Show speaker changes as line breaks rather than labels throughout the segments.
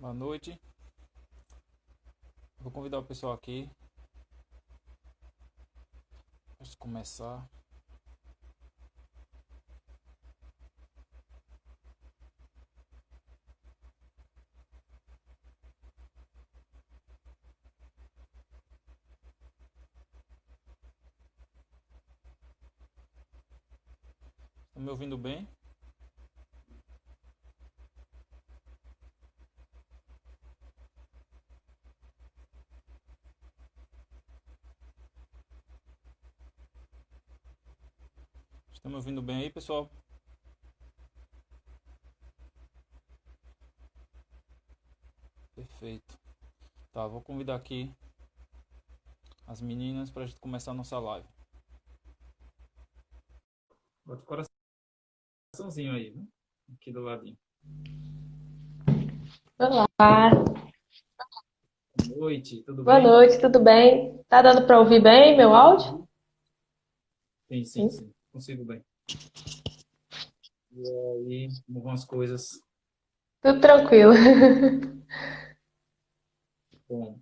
Boa noite. Vou convidar o pessoal aqui. Antes de começar. Estão me ouvindo bem? Estão me ouvindo bem aí, pessoal? Perfeito. Tá, vou convidar aqui as meninas para a gente começar a nossa live. Bota o coraçãozinho aí, né? Aqui do ladinho.
Olá,
Boa noite, tudo
boa
bem?
noite, tudo bem? Tá dando para ouvir bem meu áudio?
Sim, sim,
Sim.
sim. Consigo bem. E aí, como vão as coisas?
Tudo tranquilo.
Bom,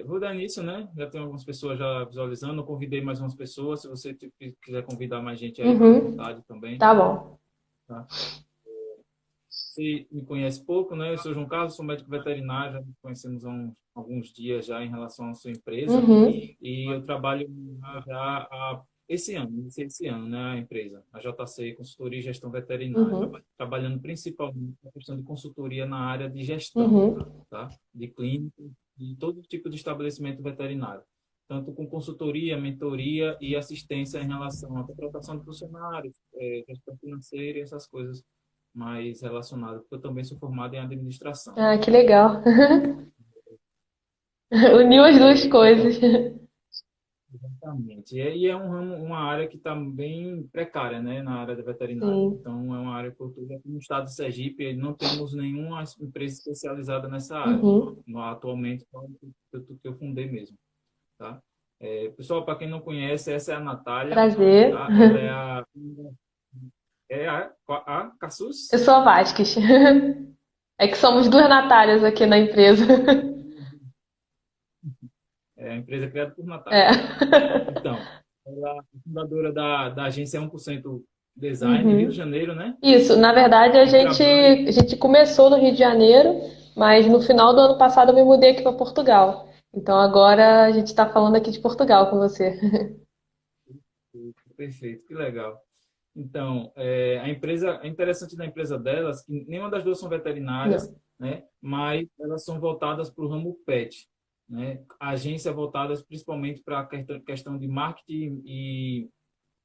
vou dar início, né? Já tem algumas pessoas já visualizando. Eu convidei mais umas pessoas. Se você quiser convidar mais gente aí, fica à
Uhum,
vontade também.
tá bom.
Tá? Você me conhece pouco, né? Eu sou João Carlos, sou médico veterinário, já nos conhecemos há alguns dias já em relação à sua empresa.
Uhum,
E eu trabalho já há esse ano, iniciei esse ano, né? A empresa, a JC Consultoria e Gestão Veterinária,
uhum,
trabalhando principalmente na questão de consultoria na área de gestão,
uhum,
tá? De clínica e todo tipo de estabelecimento veterinário. Tanto com consultoria, mentoria e assistência em relação à contratação de funcionários, gestão financeira e essas coisas mais relacionado, porque eu também sou formado em administração.
Ah, que legal. Uniu as duas
É,
coisas.
então, exatamente. E é um ramo, uma área que está bem precária, né, na área da veterinária.
Sim.
Então, é uma área que eu estou aqui no estado de Sergipe, não temos nenhuma empresa especializada nessa área.
Uhum.
Atualmente, só que eu fundei mesmo, tá? Pessoal, para quem não conhece, essa é a Natália,
Prazer.
tá? Ela é a
Eu
Cassus.
sou a Vasques. É que somos duas Natálias aqui na empresa.
É a empresa criada por
É.
Natália. Então, ela é fundadora da agência 1% Design, do Rio de
Uhum.
Janeiro, né?
Isso, na verdade
E trabalha.
a gente começou no Rio de Janeiro, mas no final do ano passado eu me mudei aqui para Portugal. Então agora a gente está falando aqui de Portugal com você.
Perfeito, que legal. Então, a empresa, é interessante da empresa delas que nenhuma das duas são veterinárias,
Não.
né? Mas elas são voltadas para o ramo pet, né? A agência é voltada principalmente para a questão de marketing e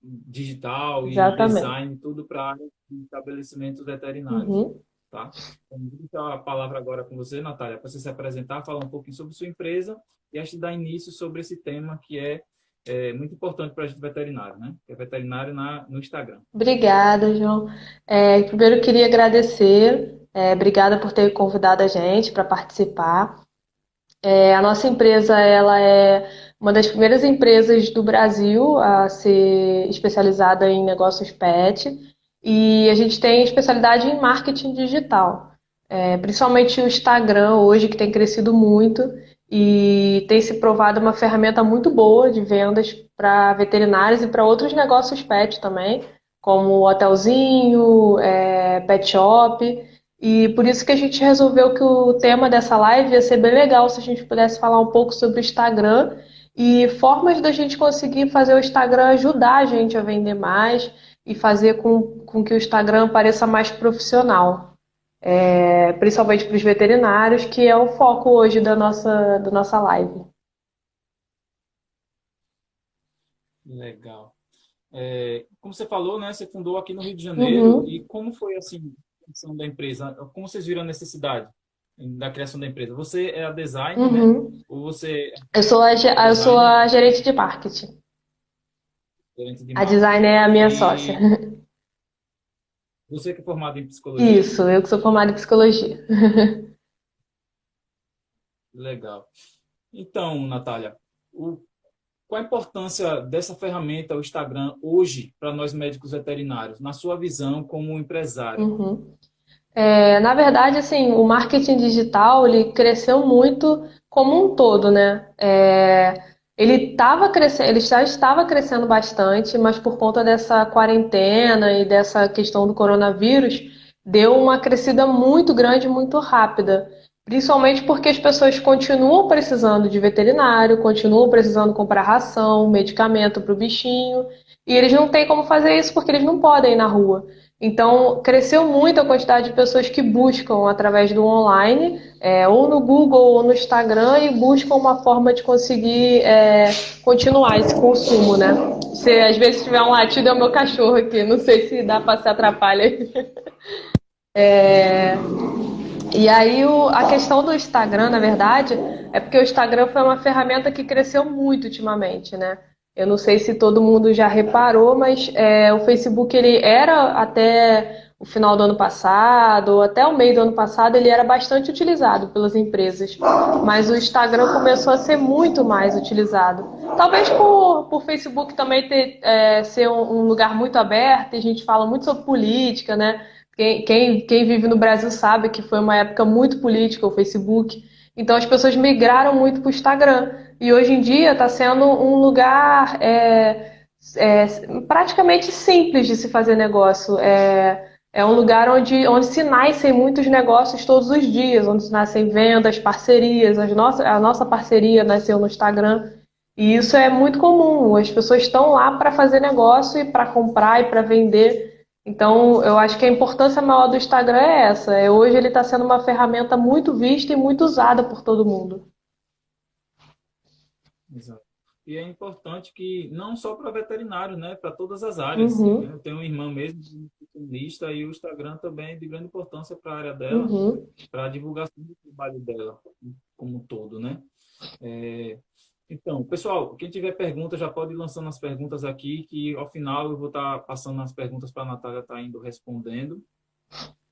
digital e
Exatamente.
design, tudo para a área de estabelecimentos veterinários.
Uhum.
Tá? Então, vou deixar a palavra agora com você, Natália, para você se apresentar, falar um pouquinho sobre sua empresa e a gente dar início sobre esse tema que é muito importante para a gente veterinário, né? Que é veterinário no Instagram.
Obrigada, João. Primeiro eu queria agradecer. Obrigada por ter convidado a gente para participar. A nossa empresa, ela é uma das primeiras empresas do Brasil a ser especializada em negócios pet e a gente tem especialidade em marketing digital. Principalmente o Instagram hoje, que tem crescido muito e tem se provado uma ferramenta muito boa de vendas para veterinários e para outros negócios pet também, como hotelzinho, pet shop. E por isso que a gente resolveu que o tema dessa live ia ser bem legal se a gente pudesse falar um pouco sobre o Instagram e formas da gente conseguir fazer o Instagram ajudar a gente a vender mais e fazer com que o Instagram pareça mais profissional, principalmente para os veterinários, que é o foco hoje da nossa live.
Legal. Como você falou, né? Você fundou aqui no Rio de Janeiro e
Uhum,
como foi assim a criação da empresa? Como vocês viram a necessidade da criação da empresa? Você é a design, né?
uhum.
Ou você é
Eu sou
design,
a gerente de marketing.
gerente de
A designer
marketing
é a minha sócia.
e você que é formado em psicologia?
Isso, eu que sou formada em psicologia.
Legal. Então, Natália, qual a importância dessa ferramenta, o Instagram, hoje, para nós médicos veterinários, na sua visão como empresária?
Uhum. Na verdade, assim, o marketing digital, ele cresceu muito como um todo, né? Ele estava crescendo, ele já estava crescendo bastante, mas por conta dessa quarentena e dessa questão do coronavírus, deu uma crescida muito grande, muito rápida. Principalmente porque as pessoas continuam precisando de veterinário, continuam precisando comprar ração, medicamento para o bichinho, e eles não têm como fazer isso porque eles não podem ir na rua. Então, cresceu muito a quantidade de pessoas que buscam através do online, ou no Google ou no Instagram, e buscam uma forma de conseguir continuar esse consumo, né? Se às vezes tiver um latido, é o meu cachorro aqui, não sei se dá para se atrapalhar. E aí a questão do Instagram, na verdade, é porque o Instagram foi uma ferramenta que cresceu muito ultimamente, né? Eu não sei se todo mundo já reparou, mas o Facebook ele era até o final do ano passado, ou até o meio do ano passado, ele era bastante utilizado pelas empresas. Mas o Instagram começou a ser muito mais utilizado. Talvez por Facebook também ser um lugar muito aberto, e a gente fala muito sobre política, né? Quem vive no Brasil sabe que foi uma época muito política o Facebook. Então as pessoas migraram muito para o Instagram. E hoje em dia está sendo um lugar praticamente simples de se fazer negócio. É um lugar onde se nascem muitos negócios todos os dias, onde se nascem vendas, parcerias. A nossa parceria nasceu no Instagram. E isso é muito comum. As pessoas estão lá para fazer negócio e para comprar e para vender. Então, eu acho que a importância maior do Instagram é essa. Hoje ele está sendo uma ferramenta muito vista e muito usada por todo mundo.
Exato. E é importante que, não só para veterinário, né? Para todas as áreas. Né?
Uhum,
Eu tenho uma irmã mesmo, nutricionista, e o Instagram também é de grande importância para a área dela,
uhum.
para a divulgação do trabalho dela como um todo, né? É, Então, pessoal, quem tiver pergunta já pode ir lançando as perguntas aqui, que ao final eu vou estar passando as perguntas para a Natália estar indo respondendo,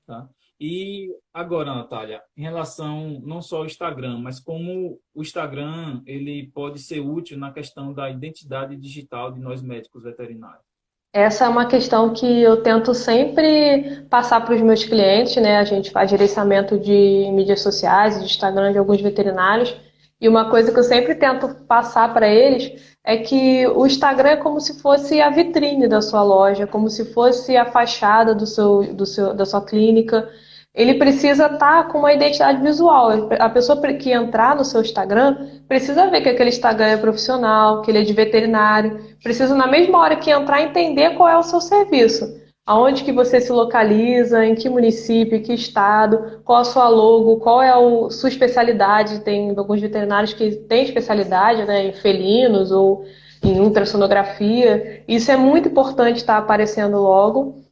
tá? E agora, Natália, em relação não só ao Instagram, mas como o Instagram ele pode ser útil na questão da identidade digital de nós médicos veterinários.
Essa é uma questão que eu tento sempre passar para os meus clientes, né? A gente faz gerenciamento de mídias sociais, de Instagram de alguns veterinários, e uma coisa que eu sempre tento passar para eles é que o Instagram é como se fosse a vitrine da sua loja, como se fosse a fachada da sua clínica. Ele precisa estar com uma identidade visual. A pessoa que entrar no seu Instagram precisa ver que aquele Instagram é profissional, que ele é de veterinário. Precisa, na mesma hora que entrar, entender qual é o seu serviço. Aonde que você se localiza, em que município, em que estado, qual a sua logo, qual é a sua especialidade. Tem alguns veterinários que têm especialidade, né, em felinos ou em ultrassonografia. Isso é muito importante estar aparecendo logo.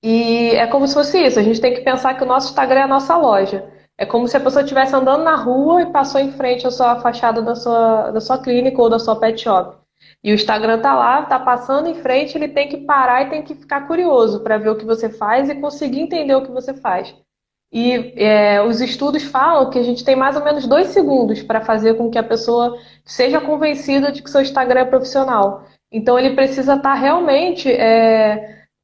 E é como se fosse isso. A gente tem que pensar que o nosso Instagram é a nossa loja. É como se a pessoa estivesse andando na rua e passou em frente à sua fachada da sua clínica ou da sua pet shop. E o Instagram tá lá, tá passando em frente, ele tem que parar e tem que ficar curioso para ver o que você faz e conseguir entender o que você faz. E os estudos falam que a gente tem mais ou menos 2 segundos para fazer com que a pessoa seja convencida de que seu Instagram é profissional. Então ele precisa estar realmente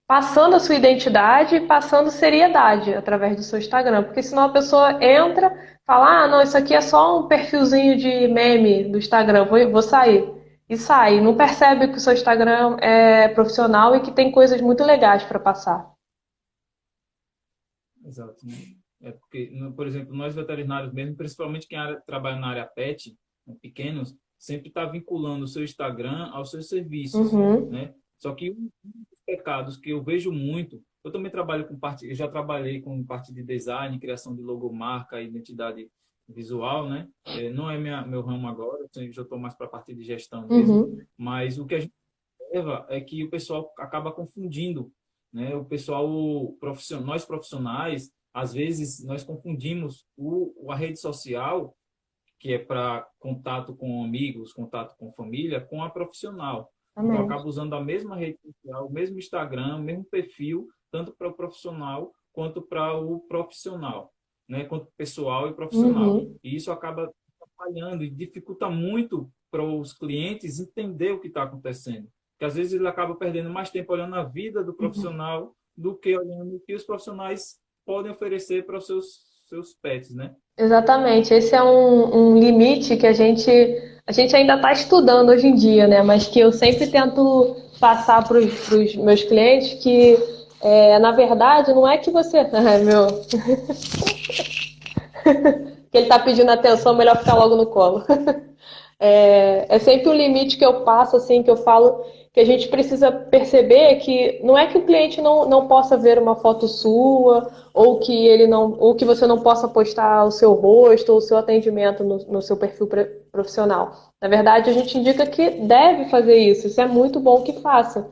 passando a sua identidade e passando seriedade através do seu Instagram. Porque senão a pessoa entra, fala, ah, não, isso aqui é só um perfilzinho de meme do Instagram, vou sair. E sai, não percebe que o seu Instagram é profissional e que tem coisas muito legais para passar.
Exato, né? É porque, por exemplo, nós veterinários mesmo, principalmente quem trabalha na área pet, né, pequenos, sempre está vinculando o seu Instagram aos seus serviços,
Uhum,
né? Só que um dos pecados que eu vejo muito, eu também trabalho com parte, eu já trabalhei com parte de design, criação de logomarca, identidade visual, né? Não é meu ramo agora, eu já estou mais para a parte de gestão mesmo,
uhum,
mas o que a gente observa é que o pessoal acaba confundindo, né? O pessoal profissional, nós profissionais, às vezes nós confundimos a rede social, que é para contato com amigos, contato com família, com a profissional. Então
exatamente.
acaba usando a mesma rede social, o mesmo Instagram, o mesmo perfil, tanto para o profissional quanto para o profissional, né? Quanto pessoal e profissional.
Uhum,
E isso acaba atrapalhando e dificulta muito para os clientes entender o que está acontecendo. Porque às vezes ele acaba perdendo mais tempo olhando a vida do
uhum.
profissional do que olhando o que os profissionais podem oferecer para os seus pets, né?
Exatamente. Esse é um limite que a gente ainda está estudando hoje em dia, né? Mas que eu sempre tento passar para os meus clientes que, na verdade, não é que você. Ai, meu, que ele está pedindo atenção, melhor ficar logo no colo. É sempre um limite que eu passo, assim, que eu falo que a gente precisa perceber que não é que o cliente não possa ver uma foto sua, ou que ele não, ou que você não possa postar o seu rosto ou o seu atendimento no seu perfil profissional. Na verdade, a gente indica que deve fazer isso é muito bom que faça.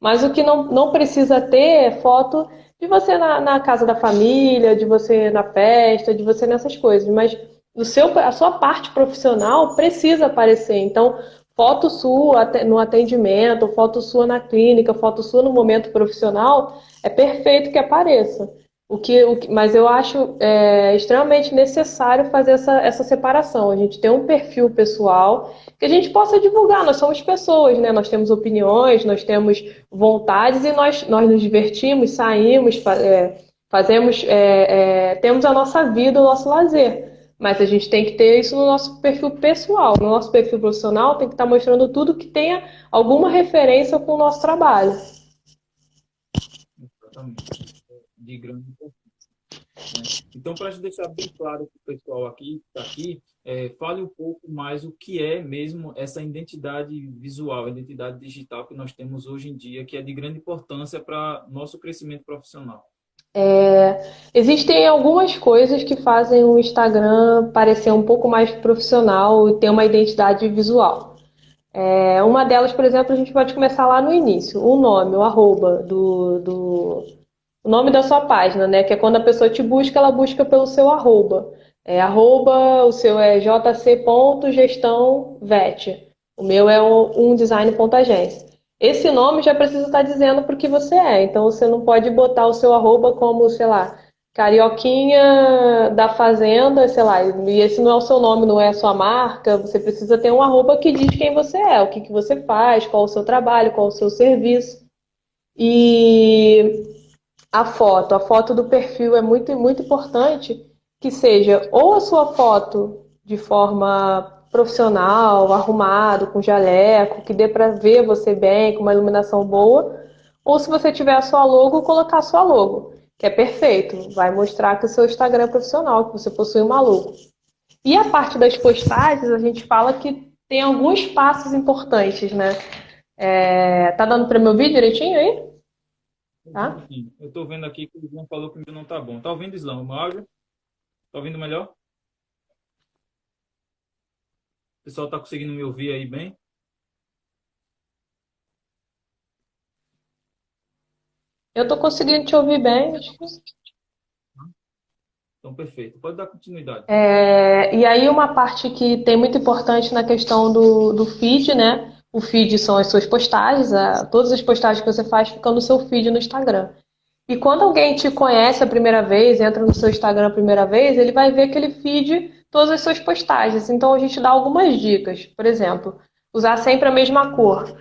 Mas o que não precisa ter é foto de você na casa da família, de você na festa, de você nessas coisas. Mas a sua parte profissional precisa aparecer. Então, foto sua no atendimento, foto sua na clínica, foto sua no momento profissional, é perfeito que apareça. Mas eu acho extremamente necessário fazer essa separação. A gente tem um perfil pessoal que a gente possa divulgar. Nós somos pessoas, né? Nós temos opiniões, nós temos vontades e nós nos divertimos, saímos, fazemos, temos a nossa vida, o nosso lazer. Mas a gente tem que ter isso no nosso perfil pessoal. No nosso perfil profissional tem que estar mostrando tudo que tenha alguma referência com o nosso trabalho.
Exatamente. De grande importância, né? Então, para deixar bem claro para o pessoal aqui, que está aqui, fale um pouco mais o que é mesmo essa identidade visual, a identidade digital que nós temos hoje em dia, que é de grande importância para nosso crescimento profissional.
Existem algumas coisas que fazem o Instagram parecer um pouco mais profissional e ter uma identidade visual. Uma delas, por exemplo, a gente pode começar lá no início. O nome, o arroba o nome da sua página, né? Que é quando a pessoa te busca, ela busca pelo seu arroba. Arroba, o seu é jc.gestãovet. O meu é umdesign.agência. Esse nome já precisa estar dizendo para o que você é. Então você não pode botar o seu arroba como, sei lá, Carioquinha da Fazenda, sei lá, e esse não é o seu nome, não é a sua marca. Você precisa ter um arroba que diz quem você é, o que você faz, qual o seu trabalho, qual o seu serviço. E a foto do perfil é muito, muito importante que seja ou a sua foto de forma profissional, arrumado, com jaleco, que dê para ver você bem, com uma iluminação boa, ou se você tiver a sua logo, colocar a sua logo, que é perfeito, vai mostrar que o seu Instagram é profissional, que você possui uma logo. E a parte das postagens, a gente fala que tem alguns passos importantes, né? Tá dando para me ouvir direitinho aí? Tá?
Sim, eu estou vendo aqui que o João falou que o meu não está bom. Está ouvindo, Islã, o meu áudio? Está ouvindo melhor? O pessoal está conseguindo me ouvir aí bem?
Eu estou conseguindo te ouvir bem.
Então, perfeito. Pode dar continuidade.
E aí uma parte que tem muito importante na questão do feed, né? O feed são as suas postagens, todas as postagens que você faz ficam no seu feed no Instagram. E quando alguém te conhece a primeira vez, entra no seu Instagram a primeira vez, ele vai ver aquele feed, todas as suas postagens. Então a gente dá algumas dicas. Por exemplo, usar sempre a mesma cor.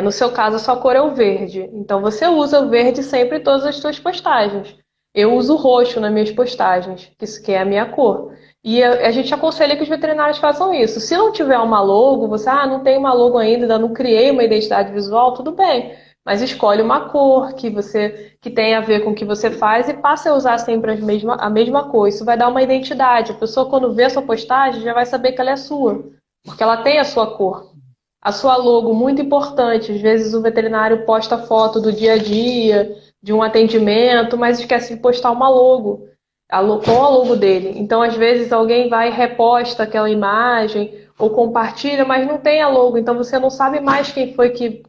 No seu caso, a sua cor é o verde. Então você usa o verde sempre em todas as suas postagens. Eu uso o roxo nas minhas postagens, que é a minha cor. E a gente aconselha que os veterinários façam isso. Se não tiver uma logo, você, não tem uma logo ainda não criei uma identidade visual, tudo bem. Mas escolhe uma cor que tem a ver com o que você faz e passe a usar sempre a mesma cor. Isso vai dar uma identidade. A pessoa, quando vê a sua postagem, já vai saber que ela é sua, porque ela tem a sua cor. A sua logo, muito importante. Às vezes o veterinário posta foto do dia a dia, de um atendimento, mas esquece de postar uma logo, com a logo dele. Então, às vezes, alguém vai e reposta aquela imagem ou compartilha, mas não tem a logo. Então, você não sabe mais quem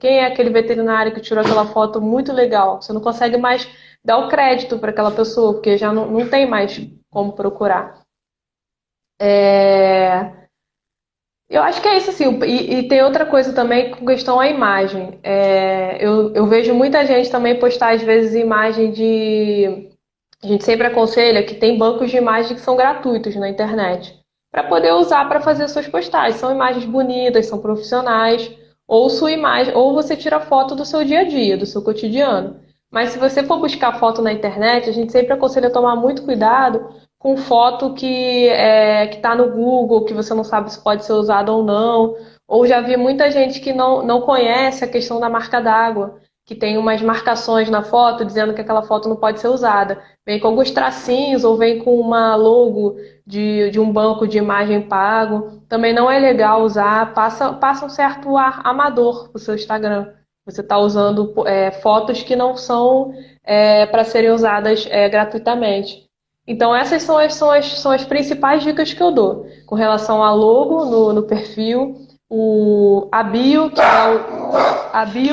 é aquele veterinário que tirou aquela foto muito legal. Você não consegue mais dar o crédito para aquela pessoa, porque já não tem mais como procurar. Eu acho que é isso, assim. E tem outra coisa também com questão à imagem. Eu vejo muita gente também postar, às vezes, imagem de. A gente sempre aconselha que tem bancos de imagem que são gratuitos na internet, para poder usar para fazer suas postagens. São imagens bonitas, são profissionais, ou sua imagem, ou você tira foto do seu dia a dia, do seu cotidiano. Mas se você for buscar foto na internet, a gente sempre aconselha tomar muito cuidado com foto que está no Google, que você não sabe se pode ser usada ou não. Ou já vi muita gente que não conhece a questão da marca d'água, que tem umas marcações na foto dizendo que aquela foto não pode ser usada. Vem com alguns tracinhos ou vem com uma logo de um banco de imagem pago. Também não é legal usar, passa um certo ar amador pro seu Instagram. Você está usando fotos que não são para serem usadas gratuitamente. Então, essas são as principais dicas que eu dou com relação a logo no perfil, a bio,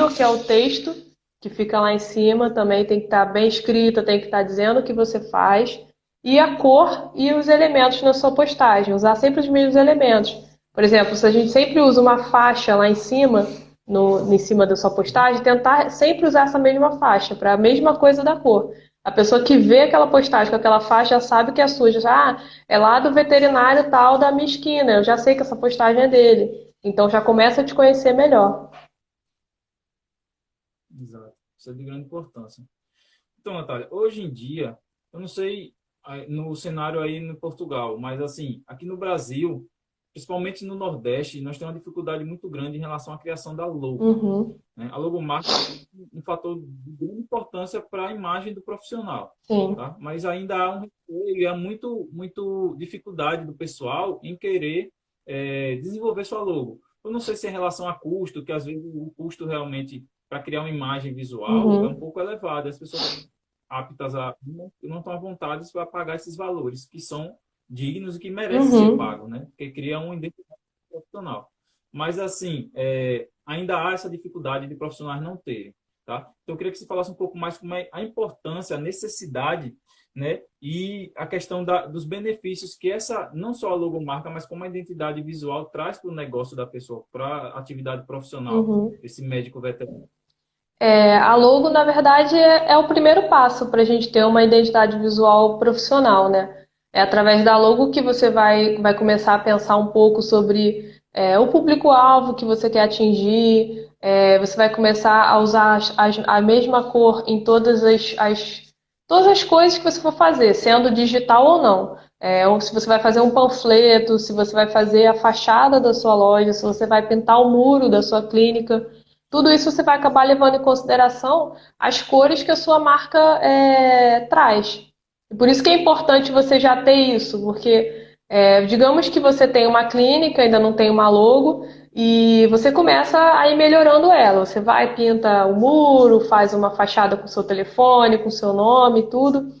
que é o texto, que fica lá em cima, também tem que estar bem escrita, tem que estar dizendo o que você faz, e a cor e os elementos na sua postagem, usar sempre os mesmos elementos. Por exemplo, se a gente sempre usa uma faixa lá em cima, em cima da sua postagem, tentar sempre usar essa mesma faixa, para a mesma coisa da cor. A pessoa que vê aquela postagem com aquela faixa já sabe que é sua, é lá do veterinário tal da minha esquina, eu já sei que essa postagem é dele. Então já começa a te conhecer melhor.
Exato. Isso é de grande importância. Então, Natália, hoje em dia, eu não sei no cenário aí no Portugal, mas assim, aqui no Brasil, principalmente no Nordeste, nós temos uma dificuldade muito grande em relação à criação da logo,
Uhum,
né? A logomarca é um fator de grande importância para a imagem do profissional,
sim.
tá? Mas ainda há um receio e há muito dificuldade do pessoal em querer desenvolver sua logo. Eu não sei se é em relação a custo, que às vezes o custo realmente para criar uma imagem visual é um
Uhum,
pouco elevado. As pessoas aptas a não estão à vontade para pagar esses valores que são dignos e que merecem ser
uhum.
pagos, né? Porque cria uma identidade profissional. Mas, assim, ainda há essa dificuldade de profissionais não terem, tá? Então, eu queria que você falasse um pouco mais como é a importância, a necessidade, né? E a questão dos benefícios que essa, não só a logomarca, mas como a identidade visual traz para o negócio da pessoa, para a atividade profissional,
Uhum.
esse médico veterinário.
A logo, na verdade, é o primeiro passo para a gente ter uma identidade visual profissional, né? É através da logo que você vai começar a pensar um pouco sobre o público-alvo que você quer atingir. Você vai começar a usar a mesma cor em todas as coisas que você for fazer, sendo digital ou não. Ou se você vai fazer um panfleto, se você vai fazer a fachada da sua loja, se você vai pintar o muro da sua clínica. Tudo isso você vai acabar levando em consideração as cores que a sua marca traz. E por isso que é importante você já ter isso, porque digamos que você tem uma clínica, ainda não tem uma logo, e você começa a ir melhorando ela. Você vai, pinta o muro, faz uma fachada com seu telefone, com seu nome, tudo.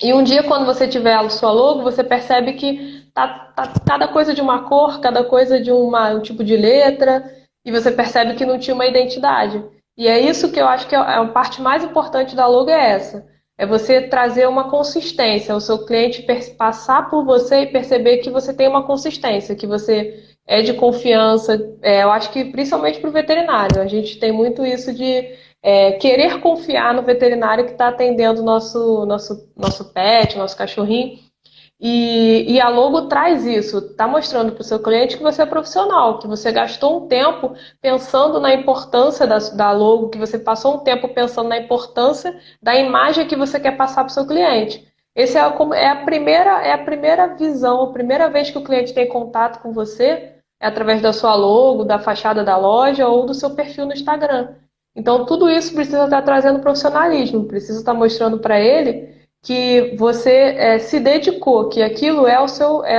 E um dia, quando você tiver a sua logo, você percebe que tá cada coisa de uma cor, cada coisa de um tipo de letra, e você percebe que não tinha uma identidade. E é isso que eu acho que é a parte mais importante da logo é essa. É você trazer uma consistência, o seu cliente passar por você e perceber que você tem uma consistência, que você é de confiança. Eu acho que principalmente para o veterinário, a gente tem muito isso de querer confiar no veterinário que está atendendo o nosso pet, nosso cachorrinho. E a logo traz isso, está mostrando para o seu cliente que você é profissional, que você gastou um tempo pensando na importância da logo, que você passou um tempo pensando na importância da imagem que você quer passar para o seu cliente. Esse é a primeira visão, a primeira vez que o cliente tem contato com você é através da sua logo, da fachada da loja ou do seu perfil no Instagram. Então, tudo isso precisa estar trazendo profissionalismo, precisa estar mostrando para ele que você se dedicou, que aquilo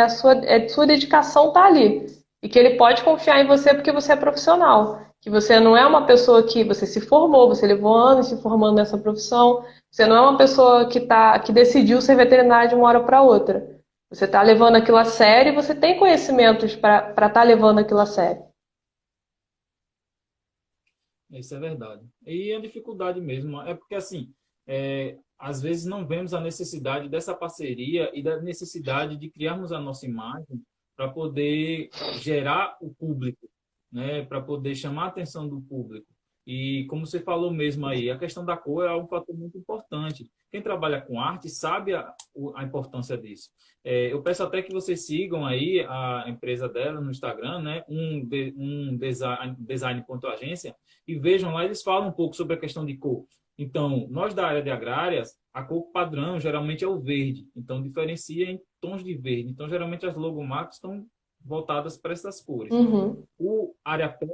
sua dedicação está ali. E que ele pode confiar em você porque você é profissional. Que você não é uma pessoa que você se formou, você levou anos se formando nessa profissão. Você não é uma pessoa que decidiu ser veterinário de uma hora para outra. Você está levando aquilo a sério e você tem conhecimentos para estar levando aquilo a sério.
Isso é verdade. E a dificuldade mesmo é porque, assim, às vezes não vemos a necessidade dessa parceria e da necessidade de criarmos a nossa imagem para poder gerar o público, né? Para poder chamar a atenção do público. E como você falou mesmo aí, a questão da cor é um fator muito importante. Quem trabalha com arte sabe a importância disso. Eu peço até que vocês sigam aí a empresa dela no Instagram, né? Um design.agência, e vejam lá, eles falam um pouco sobre a questão de cor. Então, nós da área de agrárias, a cor padrão geralmente é o verde. Então, diferencia em tons de verde. Então, geralmente as logomarcas estão voltadas para essas cores.
Uhum.
O área pet,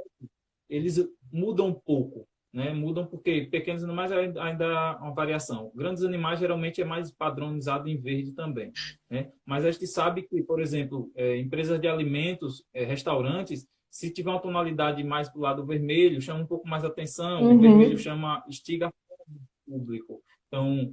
eles mudam um pouco, né? Mudam porque pequenos animais ainda há uma variação. Grandes animais geralmente é mais padronizado em verde também, né? Mas a gente sabe que, por exemplo, empresas de alimentos, restaurantes, se tiver uma tonalidade mais para o lado vermelho, chama um pouco mais atenção. O vermelho
Uhum.
chama instiga público. Então,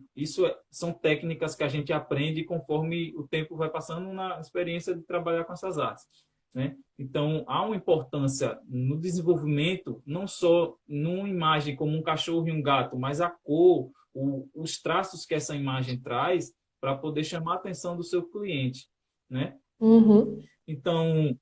são técnicas que a gente aprende conforme o tempo vai passando na experiência de trabalhar com essas artes, né? Então, há uma importância no desenvolvimento, não só numa imagem como um cachorro e um gato, mas a cor, os traços que essa imagem traz para poder chamar a atenção do seu cliente, né?
Uhum.
Então,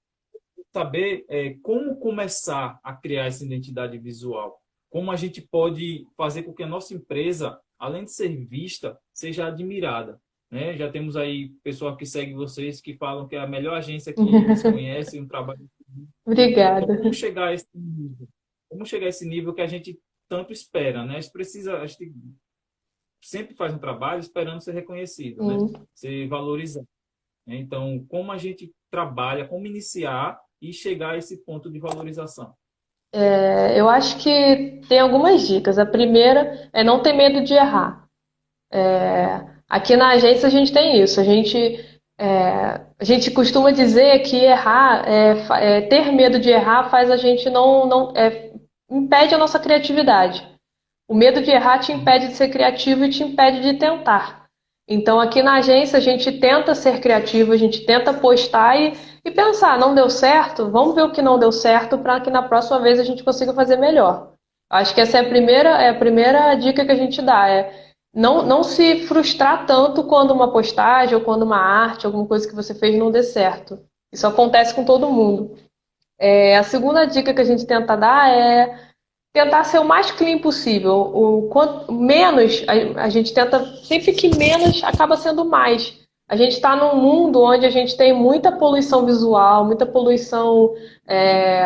saber como começar a criar essa identidade visual, como a gente pode fazer com que a nossa empresa, além de ser vista, seja admirada, né? Já temos aí pessoal que segue vocês que falam que é a melhor agência que eles conhecem, um trabalho. Então,
Obrigada.
como chegar a esse nível? Como chegar a esse nível que a gente tanto espera, né? A gente sempre faz um trabalho esperando ser reconhecido, né?
Sim.
Ser valorizado, né? Então, como a gente trabalha, como iniciar e chegar a esse ponto de valorização?
Eu acho que tem algumas dicas. A primeira é não ter medo de errar. Aqui na agência a gente tem isso. A gente costuma dizer que errar, ter medo de errar faz a gente impede a nossa criatividade. O medo de errar te impede de ser criativo e te impede de tentar. Então, aqui na agência, a gente tenta ser criativo, a gente tenta postar e pensar, não deu certo? Vamos ver o que não deu certo para que na próxima vez a gente consiga fazer melhor. Acho que essa é a primeira dica que a gente dá, não se frustrar tanto quando uma postagem ou quando uma arte, alguma coisa que você fez não dê certo. Isso acontece com todo mundo. A segunda dica que a gente tenta dar é tentar ser o mais clean possível. O quanto menos a gente tenta, sempre que menos acaba sendo mais. A gente está num mundo onde a gente tem muita poluição visual, muita poluição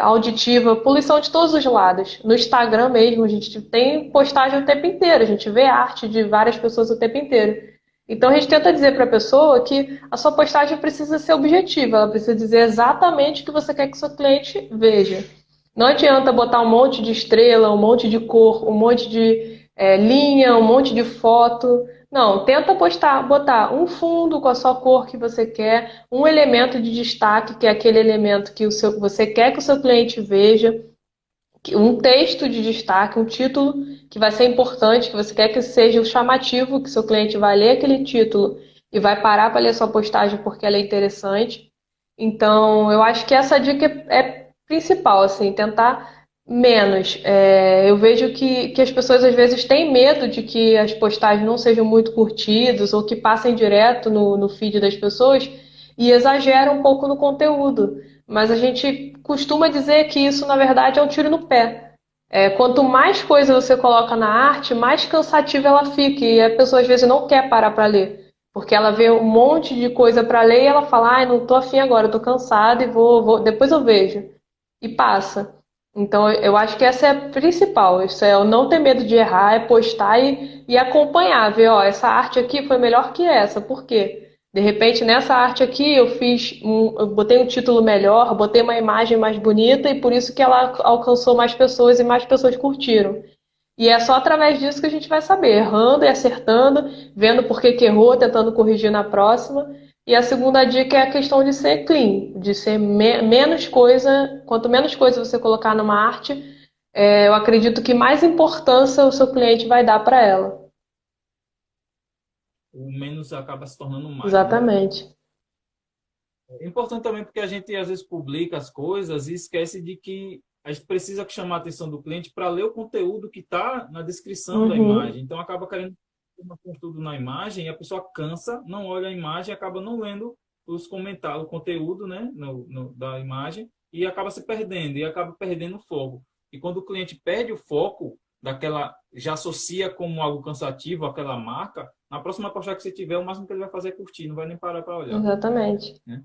auditiva, poluição de todos os lados. No Instagram mesmo, a gente tem postagem o tempo inteiro, a gente vê arte de várias pessoas o tempo inteiro. Então a gente tenta dizer para a pessoa que a sua postagem precisa ser objetiva, ela precisa dizer exatamente o que você quer que o seu cliente veja. Não adianta botar um monte de estrela, um monte de cor, um monte de linha, um monte de foto. Não, tenta botar um fundo com a sua cor que você quer, um elemento de destaque, que é aquele elemento que você quer que o seu cliente veja, um texto de destaque, um título que vai ser importante, que você quer que seja o chamativo, que seu cliente vai ler aquele título e vai parar para ler sua postagem porque ela é interessante. Então, eu acho que essa dica é principal, assim, tentar menos. Eu vejo que as pessoas às vezes têm medo de que as postagens não sejam muito curtidas ou que passem direto no feed das pessoas e exageram um pouco no conteúdo. Mas a gente costuma dizer que isso, na verdade, é um tiro no pé. Quanto mais coisa você coloca na arte, mais cansativa ela fica. E a pessoa às vezes não quer parar para ler. Porque ela vê um monte de coisa para ler e ela fala, ai, não tô afim agora, eu tô cansada e depois eu vejo. E passa. Então eu acho que essa é a principal. Isso é o não ter medo de errar, é postar e acompanhar, ver, ó, essa arte aqui foi melhor que essa. Por quê? De repente, nessa arte aqui, eu botei um título melhor, botei uma imagem mais bonita e por isso que ela alcançou mais pessoas e mais pessoas curtiram. E é só através disso que a gente vai saber, errando e acertando, vendo por que que errou, tentando corrigir na próxima. E a segunda dica é a questão de ser clean, de ser menos coisa. Quanto menos coisa você colocar numa arte, eu acredito que mais importância o seu cliente vai dar para ela.
O menos acaba se tornando mais, né?
Exatamente.
É importante também porque a gente às vezes publica as coisas e esquece de que a gente precisa chamar a atenção do cliente para ler o conteúdo que está na descrição da
Uhum,
imagem. Então acaba querendo tudo na imagem e a pessoa cansa, não olha a imagem, e acaba não lendo os comentários, o conteúdo, né, da imagem e acaba se perdendo e acaba perdendo o foco. E quando o cliente perde o foco daquela, já associa como algo cansativo aquela marca, na próxima postagem que você tiver, o máximo que ele vai fazer é curtir, não vai nem parar para olhar,
exatamente.
né?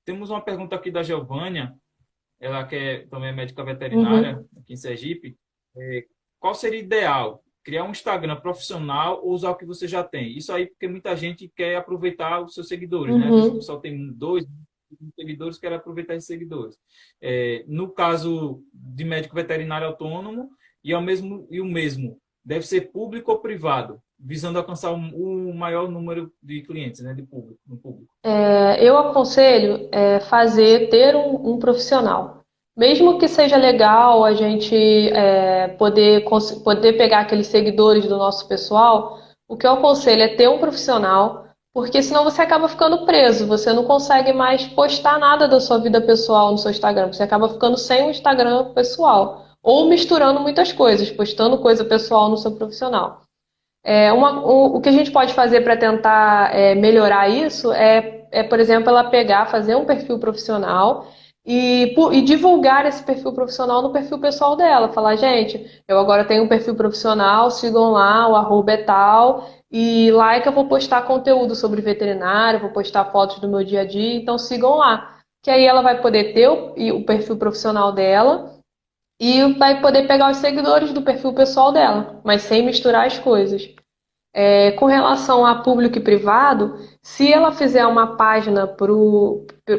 Temos uma pergunta aqui da Giovânia, ela que também é médica
Uhum.
veterinária aqui em Sergipe. É, qual seria ideal? criar um Instagram profissional ou usar o que você já tem? Isso aí porque muita gente quer aproveitar os seus seguidores, né? Às vezes o
Uhum.
pessoal tem dois seguidores, quer aproveitar esses seguidores. No caso de médico veterinário autônomo, e o mesmo deve ser público ou privado, visando alcançar o maior número de clientes, né, de público, no público.
Eu aconselho ter um profissional. Mesmo que seja legal a gente poder pegar aqueles seguidores do nosso pessoal, o que eu aconselho é ter um profissional, porque senão você acaba ficando preso, você não consegue mais postar nada da sua vida pessoal no seu Instagram, você acaba ficando sem um Instagram pessoal, ou misturando muitas coisas, postando coisa pessoal no seu profissional. O que a gente pode fazer para tentar melhorar isso por exemplo, ela pegar, fazer um perfil profissional e divulgar esse perfil profissional no perfil pessoal dela. Falar, gente, eu agora tenho um perfil profissional, sigam lá, o arroba é tal, e lá é que eu vou postar conteúdo sobre veterinário, vou postar fotos do meu dia a dia, então sigam lá. Que aí ela vai poder ter o perfil profissional dela e vai poder pegar os seguidores do perfil pessoal dela, mas sem misturar as coisas. Com relação a público e privado, se ela fizer uma página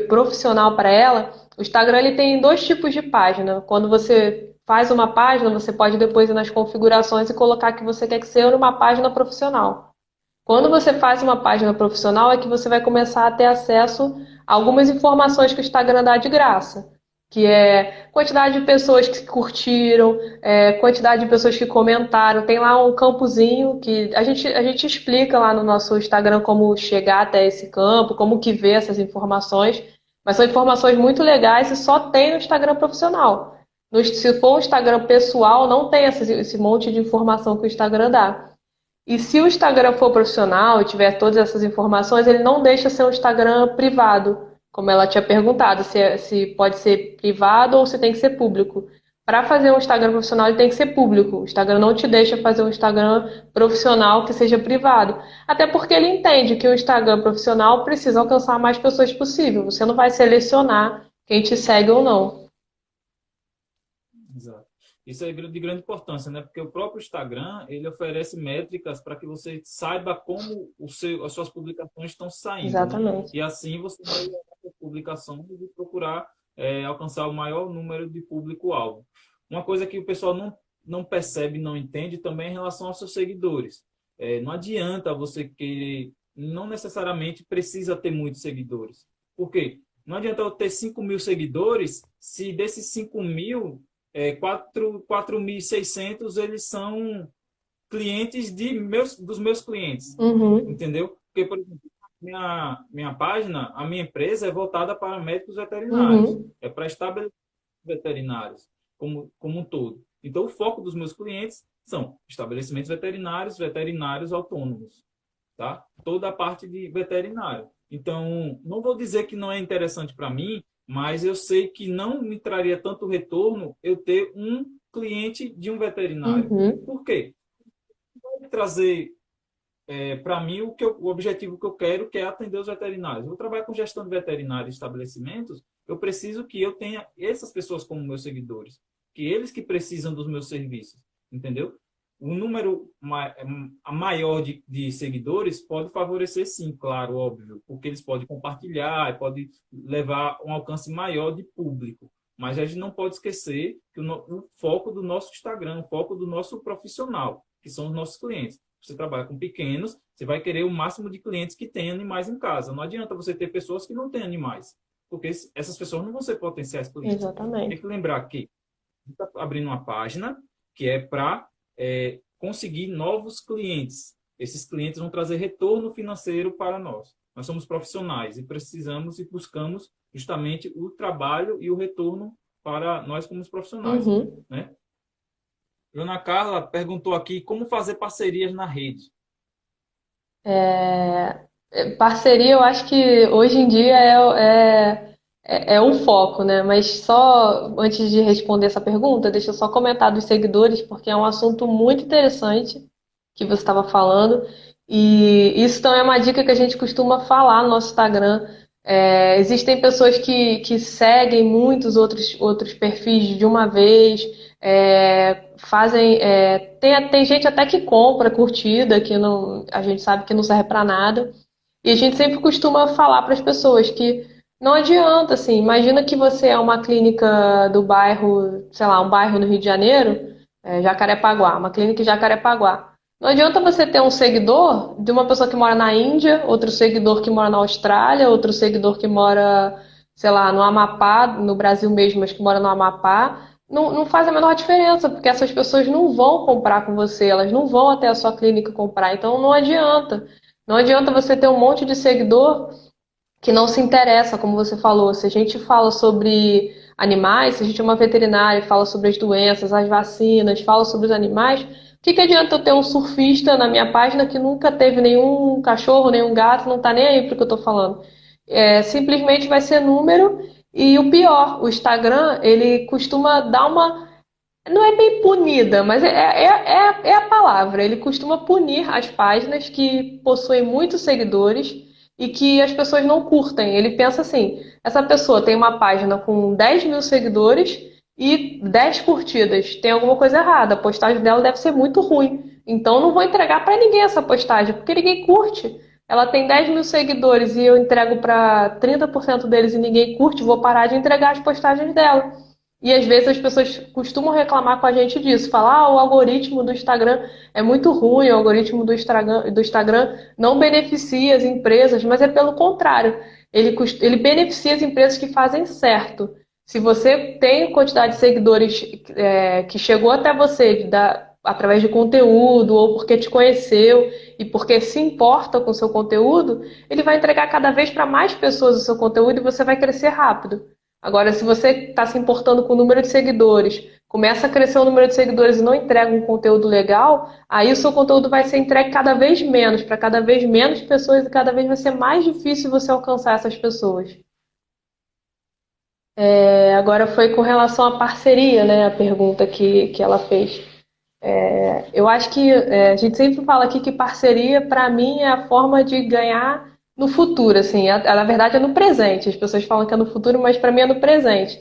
profissional para ela, o Instagram ele tem dois tipos de página. Quando você faz uma página, você pode depois ir nas configurações e colocar que você quer que seja uma página profissional. Quando você faz uma página profissional, é que você vai começar a ter acesso a algumas informações que o Instagram dá de graça, que é quantidade de pessoas que curtiram, quantidade de pessoas que comentaram. Tem lá um campozinho que a gente explica lá no nosso Instagram como chegar até esse campo, como que ver essas informações, mas são informações muito legais e só tem no Instagram profissional. Se for um Instagram pessoal, não tem esse monte de informação que o Instagram dá. E se o Instagram for profissional e tiver todas essas informações, ele não deixa ser um Instagram privado, como ela tinha perguntado, se pode ser privado ou se tem que ser público. Para fazer um Instagram profissional, ele tem que ser público. O Instagram não te deixa fazer um Instagram profissional que seja privado. Até porque ele entende que o Instagram profissional precisa alcançar mais pessoas possível. Você não vai selecionar quem te segue ou não.
Exato. Isso é de grande importância, né? Porque o próprio Instagram, ele oferece métricas para que você saiba como as suas publicações estão saindo, né?
Exatamente.
E assim você vai olhar as publicações e procurar alcançar o maior número de público-alvo. Uma coisa que o pessoal não percebe, não entende também é em relação aos seus seguidores. Não adianta você querer, não necessariamente precisa ter muitos seguidores. Por quê? Não adianta eu ter 5.000 seguidores se desses 5.000 4.600 eles são clientes dos meus clientes,
Uhum,
entendeu? Porque, por exemplo, minha página, a minha empresa é voltada para médicos veterinários,
uhum,
é para estabelecimentos veterinários, como um todo. Então, o foco dos meus clientes são estabelecimentos veterinários, veterinários autônomos, tá? Toda a parte de veterinário. Então, não vou dizer que não é interessante para mim, mas eu sei que não me traria tanto retorno eu ter um cliente de um veterinário.
uhum.
Por quê? Vai trazer para mim o objetivo que eu quero, que é atender os veterinários. Eu vou trabalhar com gestão de veterinário e estabelecimentos, eu preciso que eu tenha essas pessoas como meus seguidores, que eles que precisam dos meus serviços, entendeu? Um número maior de seguidores pode favorecer, sim, claro, óbvio, porque eles podem compartilhar, pode levar um alcance maior de público. Mas a gente não pode esquecer que o foco do nosso Instagram, o foco do nosso profissional, que são os nossos clientes. Você trabalha com pequenos, você vai querer o máximo de clientes que tenham animais em casa. Não adianta você ter pessoas que não têm animais, porque essas pessoas não vão ser potenciais clientes. Tem
Exatamente.
que lembrar que está abrindo uma página que é para conseguir novos clientes. Esses clientes vão trazer retorno financeiro para nós. Nós somos profissionais e precisamos e buscamos justamente o trabalho e o retorno para nós como profissionais,
Uhum.
né? Ana Carla perguntou aqui como fazer parcerias na rede.
Parceria, eu acho que hoje em dia é um foco, né? Mas só antes de responder essa pergunta, deixa eu só comentar dos seguidores, porque é um assunto muito interessante que você estava falando. E isso também é uma dica que a gente costuma falar no nosso Instagram. Existem pessoas que seguem muitos outros perfis de uma vez, fazem. Tem gente até que compra curtida, que não, a gente sabe que não serve para nada. E a gente sempre costuma falar para as pessoas que não adianta, assim, imagina que você é uma clínica do bairro, sei lá, um bairro no Rio de Janeiro, Jacarepaguá, uma clínica em Jacarepaguá. Não adianta você ter um seguidor de uma pessoa que mora na Índia, outro seguidor que mora na Austrália, outro seguidor que mora, sei lá, no Amapá, no Brasil mesmo, mas que mora no Amapá. Não, não faz a menor diferença, porque essas pessoas não vão comprar com você, elas não vão até a sua clínica comprar, então não adianta. Não adianta você ter um monte de seguidor que não se interessa, como você falou. Se a gente fala sobre animais, se a gente é uma veterinária e fala sobre as doenças, as vacinas, fala sobre os animais, o que adianta eu ter um surfista na minha página que nunca teve nenhum cachorro, nenhum gato, não tá nem aí pro que eu tô falando? Simplesmente vai ser número. E o pior, o Instagram, ele costuma dar uma. Não é bem punida, mas é a palavra. Ele costuma punir as páginas que possuem muitos seguidores e que as pessoas não curtem. Ele pensa assim: essa pessoa tem uma página com 10 mil seguidores e 10 curtidas. Tem alguma coisa errada. A postagem dela deve ser muito ruim. Então não vou entregar para ninguém essa postagem, porque ninguém curte. Ela tem 10 mil seguidores e eu entrego para 30% deles e ninguém curte, vou parar de entregar as postagens dela. E às vezes as pessoas costumam reclamar com a gente disso, falar, o algoritmo do Instagram é muito ruim, o algoritmo do Instagram não beneficia as empresas, mas é pelo contrário, ele beneficia as empresas que fazem certo. Se você tem quantidade de seguidores que chegou até você através de conteúdo, ou porque te conheceu e porque se importa com o seu conteúdo, ele vai entregar cada vez para mais pessoas o seu conteúdo e você vai crescer rápido. Agora, se você está se importando com o número de seguidores, começa a crescer o número de seguidores e não entrega um conteúdo legal, aí o seu conteúdo vai ser entregue cada vez menos, para cada vez menos pessoas e cada vez vai ser mais difícil você alcançar essas pessoas. Agora foi com relação à parceria, né? A pergunta que ela fez. Eu acho que a gente sempre fala aqui que parceria, para mim, é a forma de ganhar no futuro, assim. Na verdade, é no presente. As pessoas falam que é no futuro, mas para mim é no presente.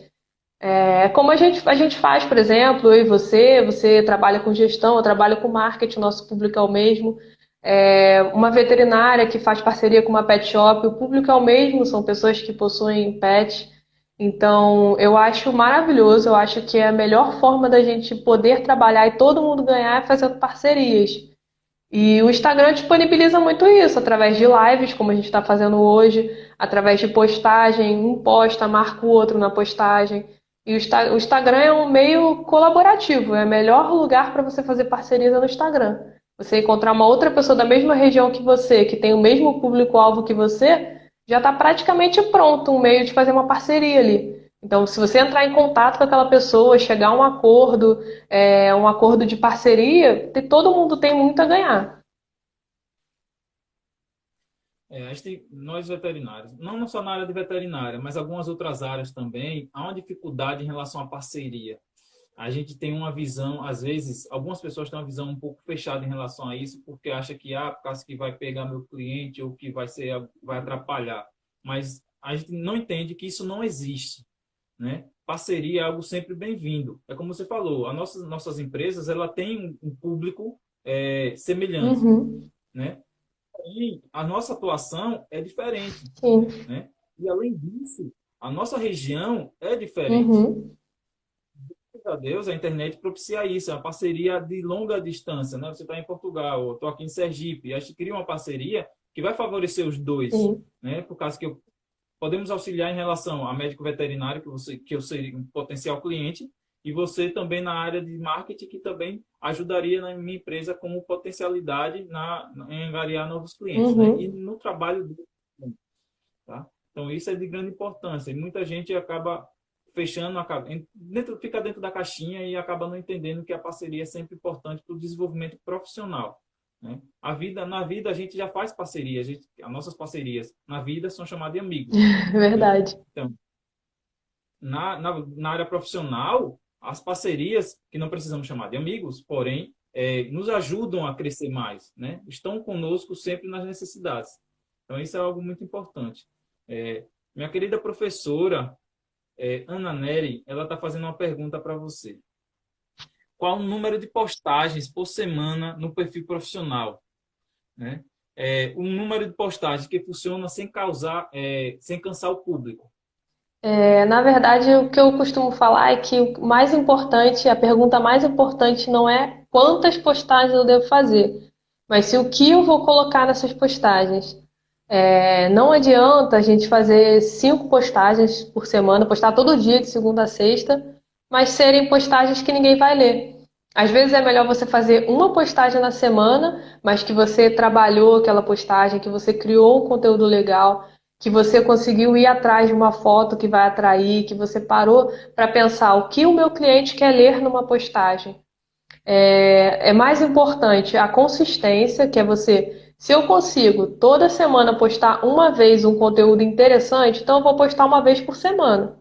Como a gente faz, por exemplo, eu e você trabalha com gestão, eu trabalho com marketing, nosso público é o mesmo. Uma veterinária que faz parceria com uma pet shop, o público é o mesmo, são pessoas que possuem pets. Então, eu acho maravilhoso, eu acho que é a melhor forma da gente poder trabalhar e todo mundo ganhar é fazendo parcerias. E o Instagram disponibiliza muito isso, através de lives, como a gente está fazendo hoje, através de postagem, um posta, marca o outro na postagem. E o Instagram é um meio colaborativo, é o melhor lugar para você fazer parceria no Instagram. Você encontrar uma outra pessoa da mesma região que você, que tem o mesmo público-alvo que você, já está praticamente pronto um meio de fazer uma parceria ali. Então, se você entrar em contato com aquela pessoa, chegar a um acordo de parceria, todo mundo tem muito a ganhar.
Nós veterinários, não só na área de veterinária, mas algumas outras áreas também, há uma dificuldade em relação à parceria. A gente tem uma visão, às vezes, algumas pessoas têm uma visão um pouco fechada em relação a isso, porque acha que, por causa que vai pegar meu cliente ou que vai atrapalhar. Mas a gente não entende que isso não existe, né? Parceria é algo sempre bem-vindo. É como você falou, as nossas empresas, ela tem um público semelhante,
Uhum,
né? E a nossa atuação é diferente,
sim.
né? E além disso, a nossa região é diferente.
Uhum,
Graças a Deus, a internet propicia isso, é uma parceria de longa distância, né? Você está em Portugal, eu estou aqui em Sergipe, e a gente cria uma parceria que vai favorecer os dois,
sim.
né? Por causa que podemos auxiliar em relação a médico veterinário, que eu seria um potencial cliente, e você também na área de marketing, que também ajudaria na minha empresa como potencialidade em angariar novos clientes, né? E
Uhum.
no trabalho do, tá? Então, isso é de grande importância. E muita gente acaba fechando, fica dentro da caixinha e acaba não entendendo que a parceria é sempre importante para o desenvolvimento profissional, né? Na vida, a gente já faz parceria. As nossas parcerias na vida são chamadas de amigos, né?
Verdade.
Então, na área profissional, as parcerias, que não precisamos chamar de amigos, porém, nos ajudam a crescer mais, né? Estão conosco sempre nas necessidades. Então, isso é algo muito importante. Minha querida professora, Ana Nery, ela está fazendo uma pergunta para você. qual o número de postagens por semana no perfil profissional, né? Um número de postagens que funciona sem cansar o público.
Na verdade, o que eu costumo falar é que o mais importante, a pergunta mais importante não é quantas postagens eu devo fazer, mas sim o que eu vou colocar nessas postagens. Não adianta a gente fazer 5 postagens por semana, postar todo dia, de segunda a sexta, mas serem postagens que ninguém vai ler. Às vezes é melhor você fazer uma postagem na semana, mas que você trabalhou aquela postagem, que você criou um conteúdo legal, que você conseguiu ir atrás de uma foto que vai atrair, que você parou para pensar o que o meu cliente quer ler numa postagem. É mais importante a consistência, que é você, se eu consigo toda semana postar uma vez um conteúdo interessante, então eu vou postar uma vez por semana.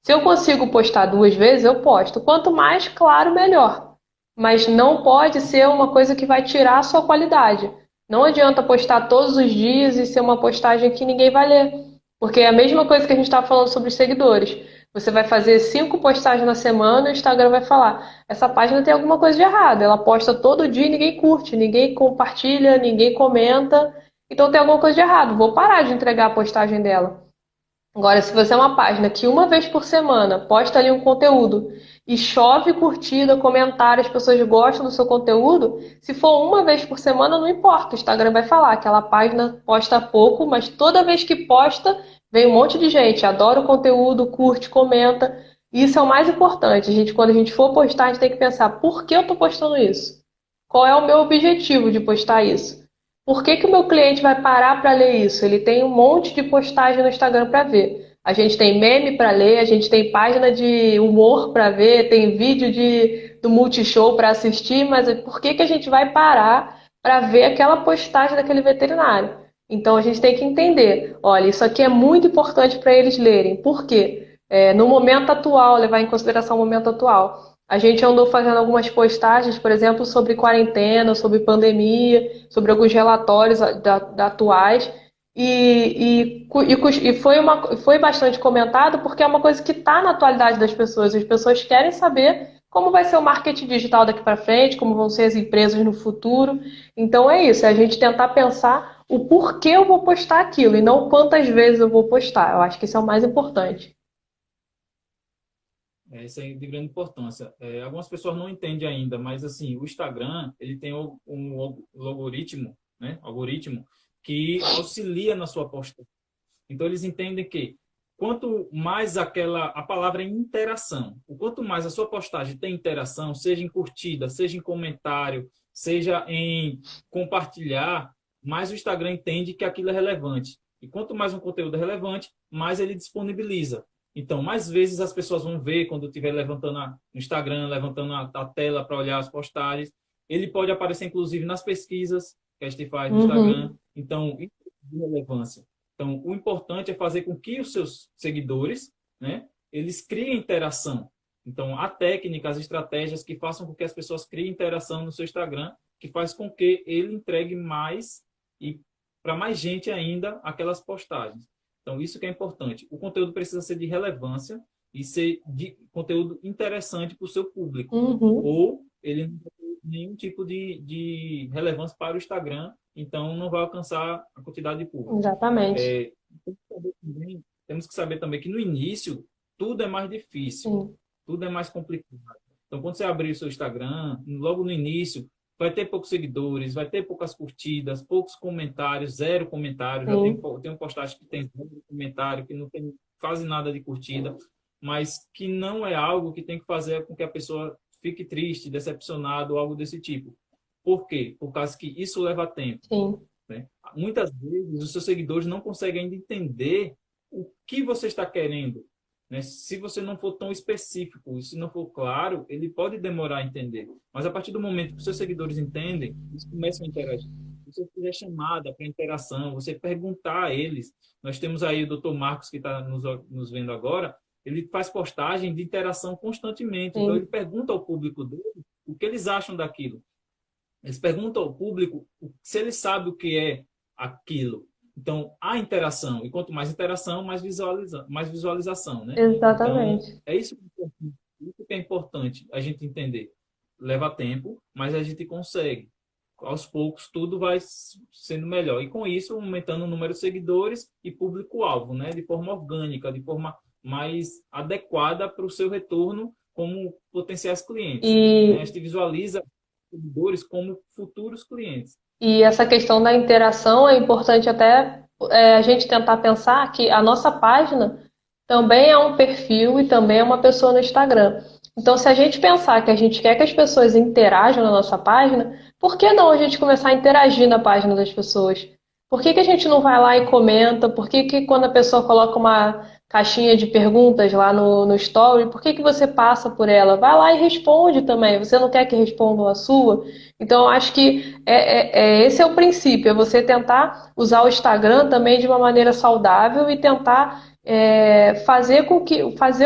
Se eu consigo postar 2 vezes, eu posto. Quanto mais claro, melhor. Mas não pode ser uma coisa que vai tirar a sua qualidade. Não adianta postar todos os dias e ser uma postagem que ninguém vai ler. Porque é a mesma coisa que a gente estava falando sobre os seguidores. Você vai fazer 5 postagens na semana e o Instagram vai falar: essa página tem alguma coisa de errado. Ela posta todo dia e ninguém curte, ninguém compartilha, ninguém comenta. Então tem alguma coisa de errado. Vou parar de entregar a postagem dela. Agora, se você é uma página que uma vez por semana posta ali um conteúdo e chove curtida, comentário, as pessoas gostam do seu conteúdo, se for uma vez por semana, não importa. O Instagram vai falar, aquela página posta pouco, mas toda vez que posta, vem um monte de gente, adora o conteúdo, curte, comenta. Isso é o mais importante. Quando a gente for postar, a gente tem que pensar, por que eu estou postando isso? Qual é o meu objetivo de postar isso? Por que que o meu cliente vai parar para ler isso? Ele tem um monte de postagem no Instagram para ver. A gente tem meme para ler, a gente tem página de humor para ver, tem vídeo do Multishow para assistir, mas por que que a gente vai parar para ver aquela postagem daquele veterinário? Então a gente tem que entender, olha, isso aqui é muito importante para eles lerem. Por quê? No momento atual, levar em consideração o momento atual. A gente andou fazendo algumas postagens, por exemplo, sobre quarentena, sobre pandemia, sobre alguns relatórios atuais. E foi bastante comentado porque é uma coisa que está na atualidade das pessoas. As pessoas querem saber como vai ser o marketing digital daqui para frente, como vão ser as empresas no futuro. Então é isso, é a gente tentar pensar o porquê eu vou postar aquilo e não quantas vezes eu vou postar. Eu acho que isso é o mais importante.
Isso é de grande importância. Algumas pessoas não entendem ainda, mas assim, o Instagram, ele tem um algoritmo, né? Algoritmo que auxilia na sua postagem. Então eles entendem que quanto mais a palavra é interação, o quanto mais a sua postagem tem interação, seja em curtida, seja em comentário, seja em compartilhar, mais o Instagram entende que aquilo é relevante. E quanto mais um conteúdo é relevante, mais ele disponibiliza. Então, mais vezes as pessoas vão ver quando estiver levantando no Instagram, levantando a tela para olhar as postagens. Ele pode aparecer, inclusive, nas pesquisas que a gente faz no Instagram.
Uhum.
Então, isso é de relevância. Então, o importante é fazer com que os seus seguidores, né, eles criem interação. Então, há técnicas, estratégias que façam com que as pessoas criem interação no seu Instagram, que faz com que ele entregue mais e para mais gente ainda aquelas postagens. Então, isso que é importante. O conteúdo precisa ser de relevância e ser de conteúdo interessante para o seu público.
Uhum.
Ou ele não tem nenhum tipo de relevância para o Instagram, então não vai alcançar a quantidade de público.
Exatamente.
É, temos que saber também que no início tudo é mais difícil,
Sim,
tudo é mais complicado. Então, quando você abrir o seu Instagram, logo no início, vai ter poucos seguidores, vai ter poucas curtidas, poucos comentários, zero comentários. Já
sim.
tem um postagem que tem zero comentário, que não tem quase nada de curtida, mas que não é algo que tem que fazer com que a pessoa fique triste, decepcionado, ou algo desse tipo. Por quê? Por causa que isso leva tempo,
Sim,
né? Muitas vezes os seus seguidores não conseguem ainda entender o que você está querendo, né? Se você não for tão específico, e se não for claro, ele pode demorar a entender. Mas a partir do momento que os seus seguidores entendem, eles começam a interagir. Se você fizer chamada para interação, você perguntar a eles. Nós temos aí o Dr. Marcos que está nos vendo agora. Ele faz postagem de interação constantemente. Então ele
sim,
pergunta ao público dele o que eles acham daquilo. Eles perguntam ao público se ele sabe o que é aquilo. Então, há interação. E quanto mais interação, mais visualização, né? Então,
exatamente.
isso que é importante a gente entender. leva tempo, mas a gente consegue. Aos poucos, tudo vai sendo melhor. E com isso, aumentando o número de seguidores e público-alvo, né? De forma orgânica, de forma mais adequada para o seu retorno como potenciais clientes, né? A
E
gente visualiza seguidores como futuros clientes.
E essa questão da interação é importante até a gente tentar pensar que a nossa página também é um perfil e também é uma pessoa no Instagram. Então, se a gente pensar que a gente quer que as pessoas interajam na nossa página, por que não a gente começar a interagir na página das pessoas? Por que que a gente não vai lá e comenta? Por que que quando a pessoa coloca uma caixinha de perguntas lá no story, por que que você passa por ela? Vai lá e responde também. Você não quer que respondam a sua? Então, eu acho que esse é o princípio, é você tentar usar o Instagram também de uma maneira saudável e tentar fazer o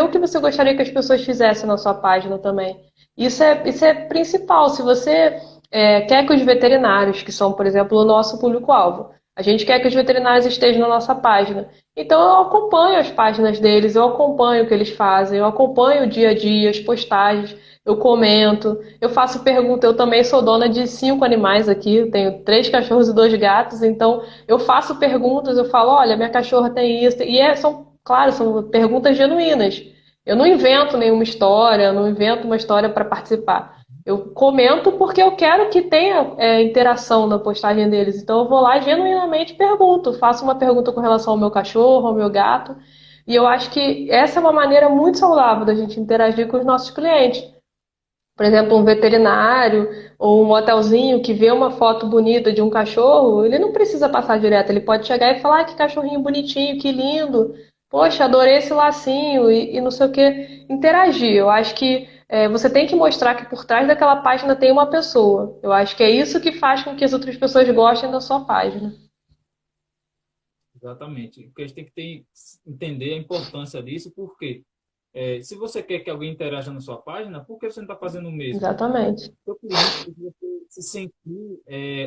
que você gostaria que as pessoas fizessem na sua página também. Isso é principal. Se você quer que os veterinários, que são, por exemplo, o nosso público-alvo, a gente quer que os veterinários estejam na nossa página. Então eu acompanho as páginas deles, eu acompanho o que eles fazem, eu acompanho o dia a dia, as postagens, eu comento, eu faço pergunta. Eu também sou dona de 5 animais aqui, eu tenho 3 cachorros e 2 gatos, então eu faço perguntas, eu falo, olha, minha cachorra tem isso, e são, claro, são perguntas genuínas. Eu não invento nenhuma história, eu não invento uma história para participar. Eu comento porque eu quero que tenha interação na postagem deles. Então eu vou lá e genuinamente pergunto, faço uma pergunta com relação ao meu cachorro, ao meu gato. E eu acho que essa é uma maneira muito saudável da gente interagir com os nossos clientes. Por exemplo, um veterinário ou um hotelzinho que vê uma foto bonita de um cachorro, ele não precisa passar direto, ele pode chegar e falar: ah, que cachorrinho bonitinho, que lindo, poxa, adorei esse lacinho e não sei o que. Interagir. Eu acho que você tem que mostrar que por trás daquela página tem uma pessoa. Eu acho que é isso que faz com que as outras pessoas gostem da sua página.
Exatamente. Porque a gente tem que entender a importância disso, porque se você quer que alguém interaja na sua página, por que você não está fazendo o mesmo?
Exatamente.
O cliente precisa se sentir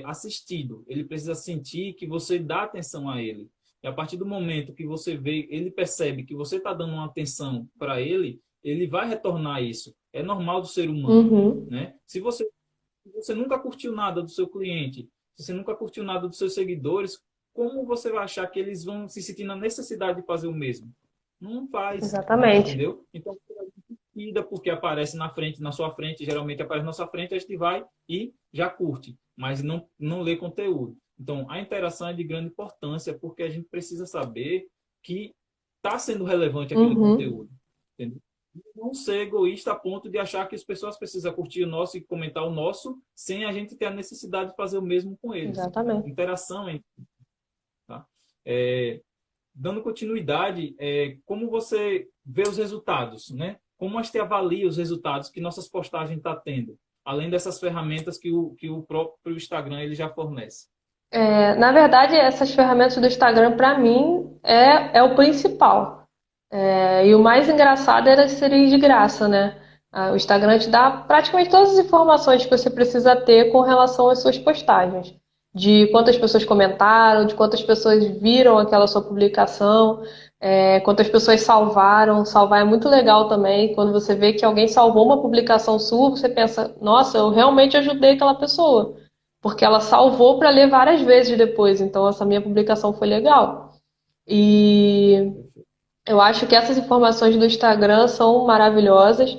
assistido, ele precisa sentir que você dá atenção a ele. E a partir do momento que você vê, ele percebe que você está dando uma atenção para ele, ele vai retornar isso. É normal do ser humano,
Uhum.
né? Se você nunca curtiu nada do seu cliente, se você nunca curtiu nada dos seus seguidores, como você vai achar que eles vão se sentir na necessidade de fazer o mesmo? Não faz,
Exatamente.
entendeu? Então, porque aparece na frente, na sua frente, geralmente aparece na sua frente, a gente vai e já curte, mas não lê conteúdo. Então, a interação é de grande importância, porque a gente precisa saber que está sendo relevante aquele
Uhum.
conteúdo, entendeu? Não ser egoísta a ponto de achar que as pessoas precisam curtir o nosso e comentar o nosso, sem a gente ter a necessidade de fazer o mesmo com eles.
Exatamente.
Interação, tá? É, dando continuidade, como você vê os resultados, né? Como a gente avalia os resultados que nossas postagens estão tendo, além dessas ferramentas que o próprio Instagram ele já fornece?
Na verdade, essas ferramentas do Instagram, para mim, é o principal. E o mais engraçado era serem de graça, né? O Instagram te dá praticamente todas as informações que você precisa ter com relação às suas postagens. De quantas pessoas comentaram, de quantas pessoas viram aquela sua publicação, quantas pessoas salvaram. Salvar é muito legal também. Quando você vê que alguém salvou uma publicação sua, você pensa, nossa, eu realmente ajudei aquela pessoa. Porque ela salvou para ler várias vezes depois. Então, essa minha publicação foi legal. E eu acho que essas informações do Instagram são maravilhosas.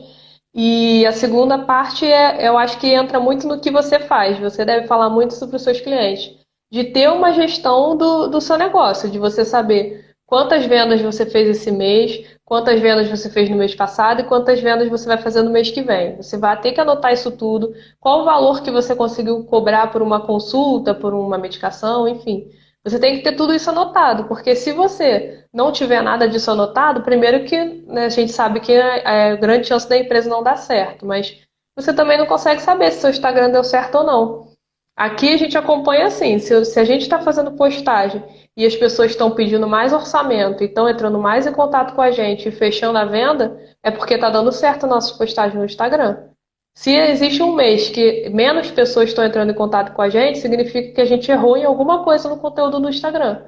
E a segunda parte eu acho que entra muito no que você faz. Você deve falar muito sobre os seus clientes. De ter uma gestão do seu negócio, de você saber quantas vendas você fez esse mês, quantas vendas você fez no mês passado e quantas vendas você vai fazer no mês que vem. Você vai ter que anotar isso tudo, qual o valor que você conseguiu cobrar por uma consulta, por uma medicação, enfim. Você tem que ter tudo isso anotado, porque se você não tiver nada disso anotado, primeiro que né, a gente sabe que é grande chance da empresa não dar certo, mas você também não consegue saber se seu Instagram deu certo ou não. Aqui a gente acompanha assim, se a gente está fazendo postagem e as pessoas estão pedindo mais orçamento e estão entrando mais em contato com a gente e fechando a venda, é porque está dando certo nossas postagens no Instagram. Se existe um mês que menos pessoas estão entrando em contato com a gente, significa que a gente errou em alguma coisa no conteúdo do Instagram.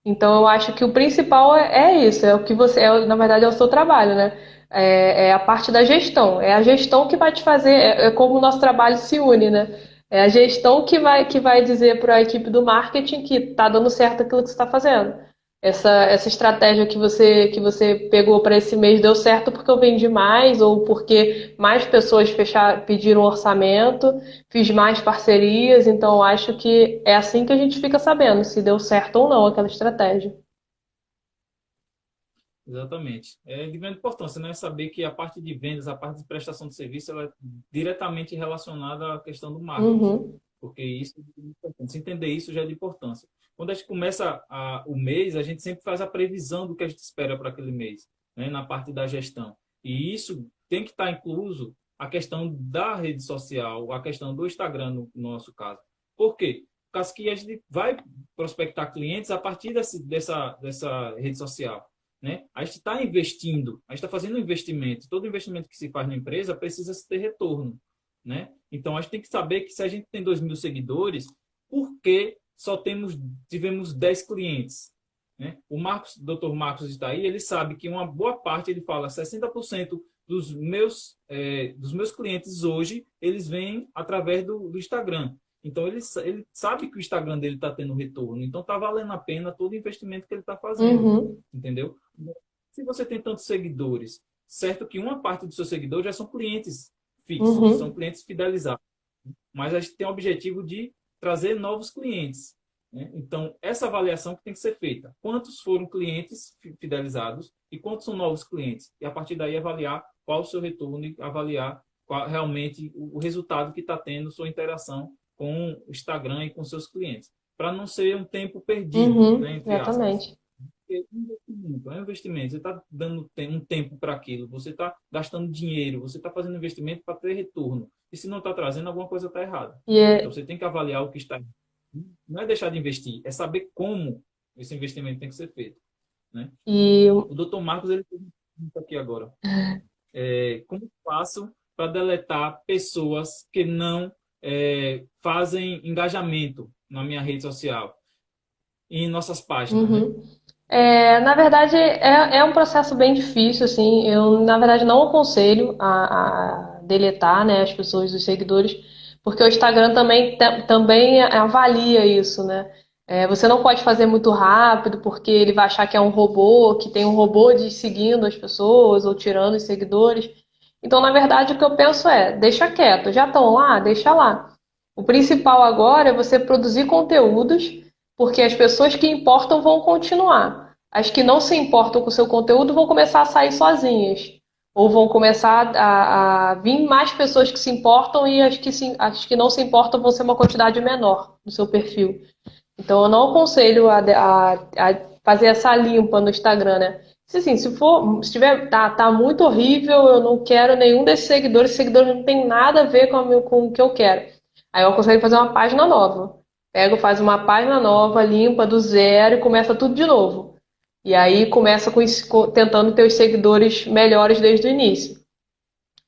Então eu acho que o principal é isso, é o que você, na verdade é o seu trabalho, né? é a parte da gestão. É a gestão que vai te fazer, é como o nosso trabalho se une, né? É a gestão que vai dizer para a equipe do marketing que está dando certo aquilo que você está fazendo. Essa estratégia que você pegou para esse mês deu certo porque eu vendi mais ou porque mais pessoas pediram orçamento, fiz mais parcerias, então acho que é assim que a gente fica sabendo se deu certo ou não aquela estratégia.
Exatamente. É de grande importância, né? Saber que a parte de vendas, a parte de prestação de serviço, ela é diretamente relacionada à questão do marketing,
Uhum,
porque isso é de importância. Se entender isso já é de importância. Quando a gente começa o mês, a gente sempre faz a previsão do que a gente espera para aquele mês, né? Na parte da gestão. E isso tem que estar incluso a questão da rede social, a questão do Instagram, no nosso caso. Por quê? Por causa que a gente vai prospectar clientes a partir dessa rede social, né? A gente está investindo, a gente está fazendo um investimento. Todo investimento que se faz na empresa precisa ter retorno, né? Então a gente tem que saber que se a gente tem 2.000 seguidores, por que só tivemos 10 clientes, né? O Dr. Marcos está aí, ele sabe que uma boa parte, ele fala, 60% dos meus clientes hoje, eles vêm através do Instagram. Então ele sabe que o Instagram dele está tendo retorno, então está valendo a pena todo o investimento que ele está fazendo,
uhum,
entendeu? Se você tem tantos seguidores, certo que uma parte dos seus seguidores já são clientes fixos, são
uhum,
clientes fidelizados, mas a gente tem o objetivo de trazer novos clientes, né? Então, essa avaliação que tem que ser feita. Quantos foram clientes fidelizados e quantos são novos clientes? E a partir daí avaliar qual o seu retorno e avaliar qual realmente o resultado que está tendo sua interação com o Instagram e com seus clientes. Para não ser um tempo perdido, né,
uhum,
entre aspas.
exatamente.
Investimento, é um investimento. Você está dando um tempo para aquilo, você está gastando dinheiro, você está fazendo investimento para ter retorno. E se não está trazendo, alguma coisa está errada.
E,
Então
é-
você tem que avaliar o que está. Não é deixar de investir, é saber como esse investimento tem que ser feito, né?
e
O Dr. Marcos ele pergunta aqui agora. Como faço para deletar pessoas que não fazem engajamento na minha rede social e em nossas páginas, né?
uhum. Na verdade, é um processo bem difícil, assim. Eu, na verdade, não aconselho a deletar, né, as pessoas, os seguidores, porque o Instagram também avalia isso, né? Você não pode fazer muito rápido, porque ele vai achar que é um robô, que tem um robô de seguindo as pessoas ou tirando os seguidores. Então, na verdade, o que eu penso deixa quieto. Já estão lá? Deixa lá. O principal agora é você produzir conteúdos, porque as pessoas que importam vão continuar. As que não se importam com o seu conteúdo vão começar a sair sozinhas. Ou vão começar a vir mais pessoas que se importam e as que não se importam vão ser uma quantidade menor no seu perfil. Então eu não aconselho a fazer essa limpa no Instagram, né? Se tiver, tá muito horrível, eu não quero nenhum desses seguidores, seguidores não tem nada a ver com o que eu quero. Aí eu aconselho fazer uma página nova. Pega, faz uma página nova, limpa do zero e começa tudo de novo. E aí começa tentando ter os seguidores melhores desde o início.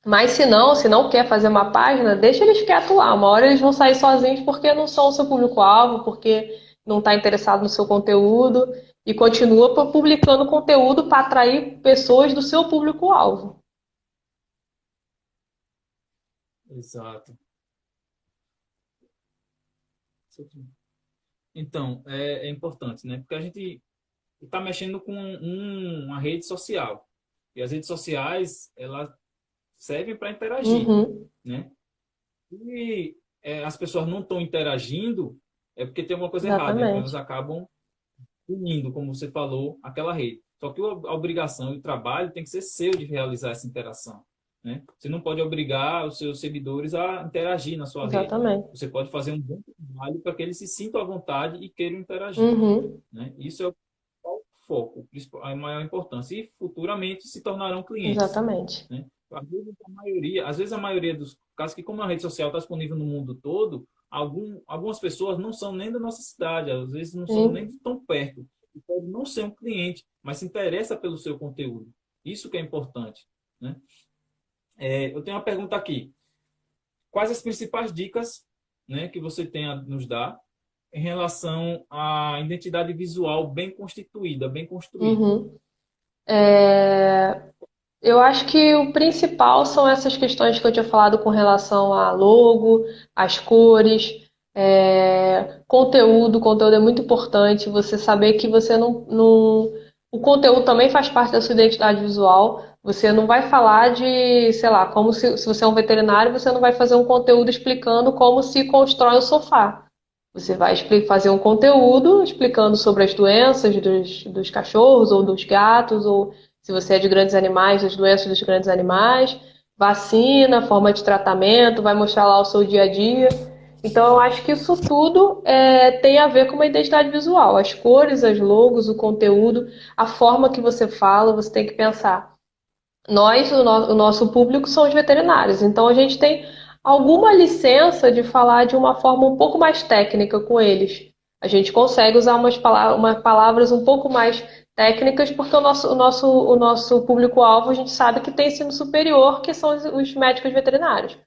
Mas se não quer fazer uma página, deixa eles quietos lá. Uma hora eles vão sair sozinhos porque não são o seu público-alvo, porque não está interessado no seu conteúdo e continua publicando conteúdo para atrair pessoas do seu público-alvo.
Exato. Então, é importante, né? Porque a gente está mexendo com uma rede social. E as redes sociais, elas servem para interagir,
Uhum,
né? E as pessoas não estão interagindo, é porque tem alguma coisa errada. Então, elas
exatamente.
acabam unindo, como você falou, aquela rede. Só que a obrigação e o trabalho tem que ser seu de realizar essa interação, né? Você não pode obrigar os seus seguidores a interagir na sua rede.
Exatamente.
Você pode fazer um bom trabalho para que eles se sintam à vontade e queiram interagir,
Uhum,
né? Isso é o foco, a maior importância. E futuramente se tornarão clientes,
exatamente.
né? Às vezes a maioria dos casos, que como a rede social está disponível no mundo todo, algumas pessoas não são nem da nossa cidade, às vezes não são nem
Sim.
de tão perto. E pode não ser um cliente, mas se interessa pelo seu conteúdo. Isso que é importante, né? Eu tenho uma pergunta aqui. Quais as principais dicas, né, que você tem a nos dar em relação à identidade visual bem constituída, bem construída?
Uhum. Eu acho que o principal são essas questões que eu tinha falado com relação a logo, as cores, conteúdo. O conteúdo é muito importante. Você saber que você não. O conteúdo também faz parte da sua identidade visual. Você não vai falar de, sei lá, como se você é um veterinário, você não vai fazer um conteúdo explicando como se constrói o sofá. Você vai fazer um conteúdo explicando sobre as doenças dos cachorros ou dos gatos, ou se você é de grandes animais, as doenças dos grandes animais, vacina, forma de tratamento, vai mostrar lá o seu dia a dia. Então, eu acho que isso tudo tem a ver com uma identidade visual. As cores, as logos, o conteúdo, a forma que você fala, você tem que pensar. Nós, o nosso público são os veterinários, então a gente tem alguma licença de falar de uma forma um pouco mais técnica com eles. A gente consegue usar umas palavras um pouco mais técnicas, porque o nosso público-alvo a gente sabe que tem ensino superior, que são os médicos veterinários.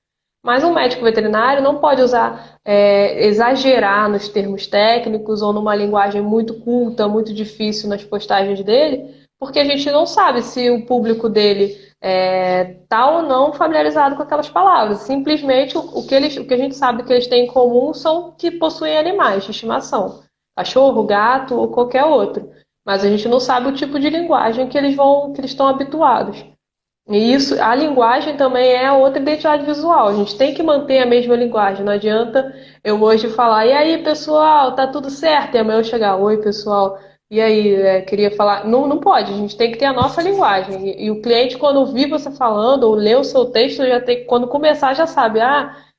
Mas um médico veterinário não pode usar, exagerar nos termos técnicos ou numa linguagem muito culta, muito difícil nas postagens dele, porque a gente não sabe se o público dele está ou não familiarizado com aquelas palavras. Simplesmente o que a gente sabe que eles têm em comum são que possuem animais de estimação, cachorro, gato ou qualquer outro. Mas a gente não sabe o tipo de linguagem que eles estão habituados. E isso, a linguagem também é outra identidade visual. A gente tem que manter a mesma linguagem. Não adianta eu hoje falar, e aí, pessoal, tá tudo certo? E amanhã eu chegar, oi, pessoal, e aí, queria falar. Não, não pode, a gente tem que ter a nossa linguagem. E o cliente, quando ouvir você falando ou ler o seu texto, já tem, quando começar, já sabe,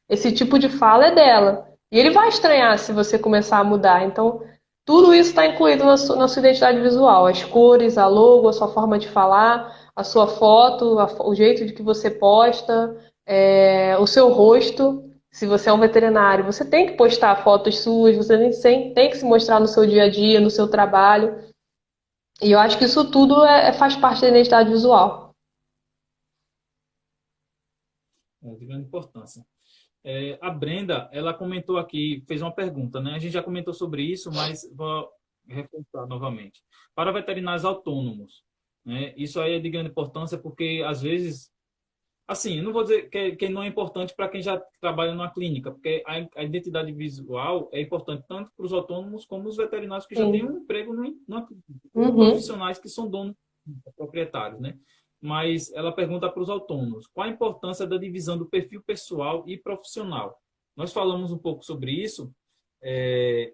esse tipo de fala é dela. E ele vai estranhar se você começar a mudar. Então, tudo isso está incluído na sua identidade visual. As cores, a logo, a sua forma de falar, a sua foto, o jeito de que você posta, o seu rosto. Se você é um veterinário, você tem que postar fotos suas, você tem que se mostrar no seu dia a dia, no seu trabalho. E eu acho que isso tudo faz parte da identidade visual.
É de grande importância. A Brenda, ela comentou aqui, fez uma pergunta, né? A gente já comentou sobre isso, mas vou reforçar novamente. Para veterinários autônomos, né? Isso aí é de grande importância porque, às vezes, assim, eu não vou dizer que não é importante para quem já trabalha numa clínica, porque a identidade visual é importante tanto para os autônomos como os veterinários que já têm
Sim.
um emprego numa clínica, ou
Uhum.
profissionais que são donos, proprietários, né? Mas ela pergunta para os autônomos, qual a importância da divisão do perfil pessoal e profissional? Nós falamos um pouco sobre isso, é,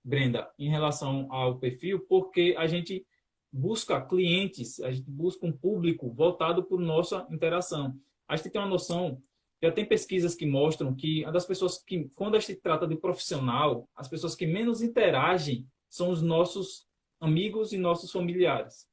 Brenda, em relação ao perfil, porque a gente busca clientes, a gente busca um público voltado por nossa interação. A gente tem uma noção, já tem pesquisas que mostram que uma das pessoas que, quando a gente trata de profissional, as pessoas que menos interagem são os nossos amigos e nossos familiares,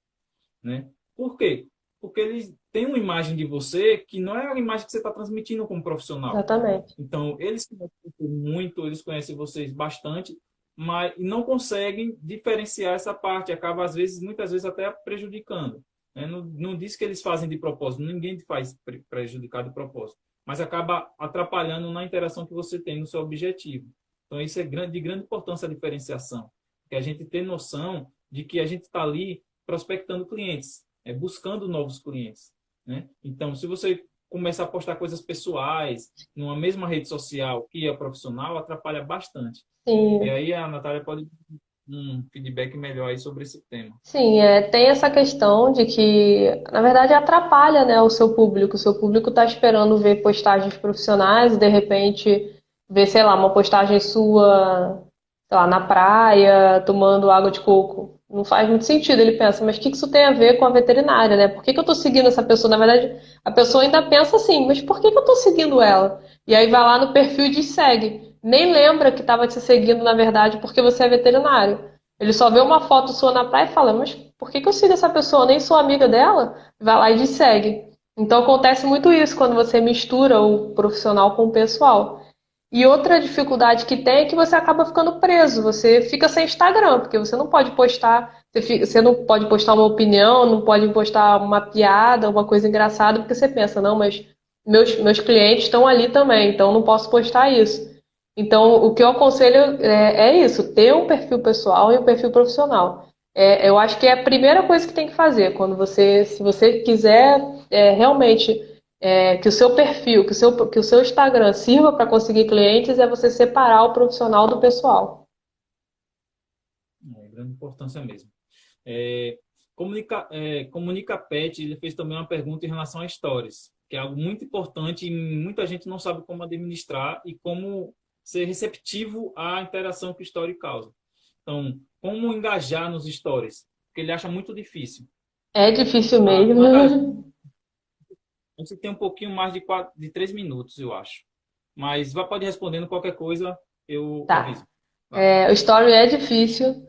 né? Por quê? Porque eles têm uma imagem de você que não é a imagem que você está transmitindo como profissional.
Exatamente.
Então, eles conhecem você muito, eles conhecem vocês bastante, mas não conseguem diferenciar essa parte, acaba às vezes, muitas vezes até prejudicando, né? Não, não diz que eles fazem de propósito, ninguém faz prejudicar de propósito, mas acaba atrapalhando na interação que você tem no seu objetivo. Então, isso é de grande importância a diferenciação, que a gente tem noção de que a gente está ali prospectando clientes, buscando novos clientes, né? Então, se você começar a postar coisas pessoais numa mesma rede social que é profissional, atrapalha bastante. E
Sim.
aí a Natália pode dar um feedback melhor aí sobre esse tema.
Sim, tem essa questão de que, na verdade, atrapalha, né, o seu público. O seu público está esperando ver postagens profissionais e, de repente, ver, sei lá, uma postagem sua, sei lá, na praia, tomando água de coco. Não faz muito sentido. Ele pensa, mas o que isso tem a ver com a veterinária, né? Por que que eu estou seguindo essa pessoa? Na verdade, a pessoa ainda pensa assim, mas por que que eu estou seguindo ela? E aí vai lá no perfil e diz segue. Nem lembra que estava te seguindo, na verdade, porque você é veterinário. Ele só vê uma foto sua na praia e fala, mas por que que eu sigo essa pessoa? Eu nem sou amiga dela. Vai lá e te segue. Então acontece muito isso quando você mistura o profissional com o pessoal. E outra dificuldade que tem é que você acaba ficando preso. Você fica sem Instagram, porque você não pode postar, você não pode postar uma opinião, não pode postar uma piada, uma coisa engraçada, porque você pensa, não, mas meus clientes estão ali também, então não posso postar isso. Então, o que eu aconselho é isso, ter um perfil pessoal e um perfil profissional. Eu acho que é a primeira coisa que tem que fazer, se você quiser realmente que o seu perfil, que o seu Instagram sirva para conseguir clientes, é você separar o profissional do pessoal.
Grande importância mesmo. É, Comunica Pet, ele fez também uma pergunta em relação a stories, que é algo muito importante e muita gente não sabe como administrar e como ser receptivo à interação que o story causa. Então, como engajar nos stories? Porque ele acha muito difícil.
É difícil
A
mesmo.
gente tem um pouquinho mais de 3 minutos, eu acho. Mas pode ir respondendo qualquer coisa, eu
Tá.
aviso. Vá.
O story é difícil.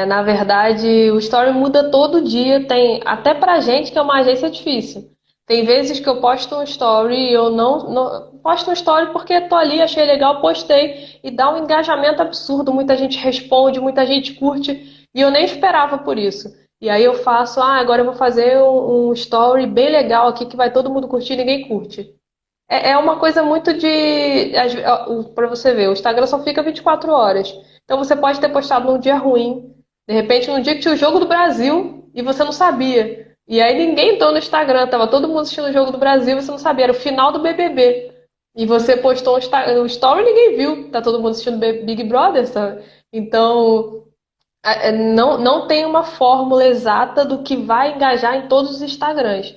Na verdade, o story muda todo dia. Tem até pra gente que é uma agência é difícil. Tem vezes que eu posto um story e eu não posto um story porque tô ali, achei legal, postei e dá um engajamento absurdo. Muita gente responde, muita gente curte e eu nem esperava por isso. E aí eu faço, agora eu vou fazer um story bem legal aqui que vai todo mundo curtir, e ninguém curte. É uma coisa muito de. Para você ver, o Instagram só fica 24 horas. Então você pode ter postado num dia ruim, de repente num dia que tinha o Jogo do Brasil e você não sabia. E aí ninguém entrou no Instagram, tava todo mundo assistindo o Jogo do Brasil e você não sabia, era o final do BBB. E você postou um story e ninguém viu, tá todo mundo assistindo Big Brother, sabe? Então, não tem uma fórmula exata do que vai engajar em todos os Instagrams.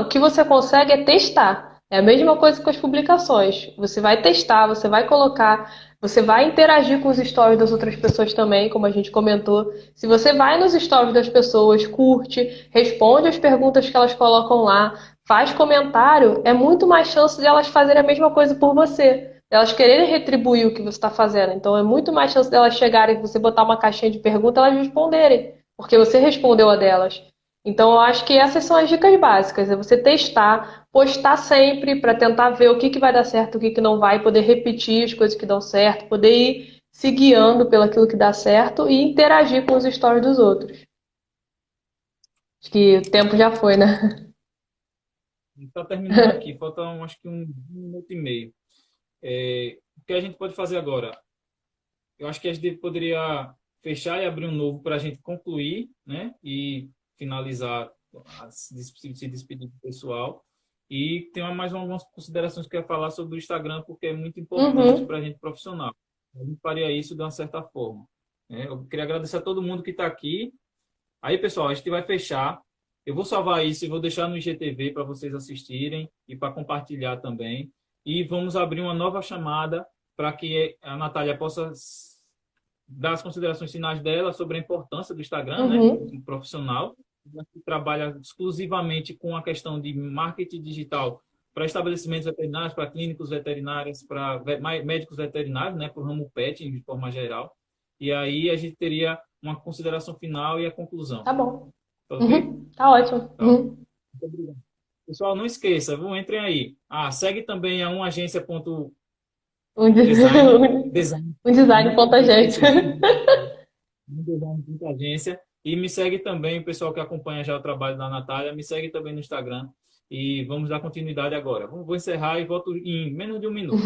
O que você consegue é testar. É a mesma coisa com as publicações. Você vai testar, você vai colocar, você vai interagir com os stories das outras pessoas também, como a gente comentou. Se você vai nos stories das pessoas, curte, responde as perguntas que elas colocam lá, faz comentário, é muito mais chance de elas fazerem a mesma coisa por você. Elas quererem retribuir o que você está fazendo. Então é muito mais chance delas chegarem, você botar uma caixinha de pergunta, elas responderem, porque você respondeu a delas. Então, eu acho que essas são as dicas básicas. É você testar, postar sempre para tentar ver o que que vai dar certo, o que que não vai, poder repetir as coisas que dão certo, poder ir se guiando pelo aquilo que dá certo e interagir com os stories dos outros. Acho que o tempo já foi, né?
Está terminando aqui, falta acho que um minuto e meio. O que a gente pode fazer agora? Eu acho que a gente poderia fechar e abrir um novo para a gente concluir, né? E finalizar, se despedir do pessoal. E tem mais algumas considerações que eu ia falar sobre o Instagram, porque é muito importante
Uhum.
para a gente profissional. A gente faria isso de uma certa forma, né? Eu queria agradecer a todo mundo que está aqui. Aí, pessoal, a gente vai fechar. Eu vou salvar isso e vou deixar no IGTV para vocês assistirem e para compartilhar também. E vamos abrir uma nova chamada para que a Natália possa dar as considerações finais dela sobre a importância do Instagram, né,
Uhum.
um profissional que trabalha exclusivamente com a questão de marketing digital para estabelecimentos veterinários, para clínicos veterinários, para médicos veterinários, né, para o ramo pet de forma geral. E aí a gente teria uma consideração final e a conclusão.
Tá bom.
Tá ok?
Uhum. Tá ótimo.
Tá. Muito
Uhum.
obrigado. Pessoal, não esqueça, entrem aí. Segue também a umagência.design.
Um,
Design.
um design
Muito
ponta gente.
difícil. Um design de agência. E me segue também, o pessoal que acompanha já o trabalho da Natália, me segue também no Instagram. E vamos dar continuidade agora. Vou encerrar e volto em menos de um minuto.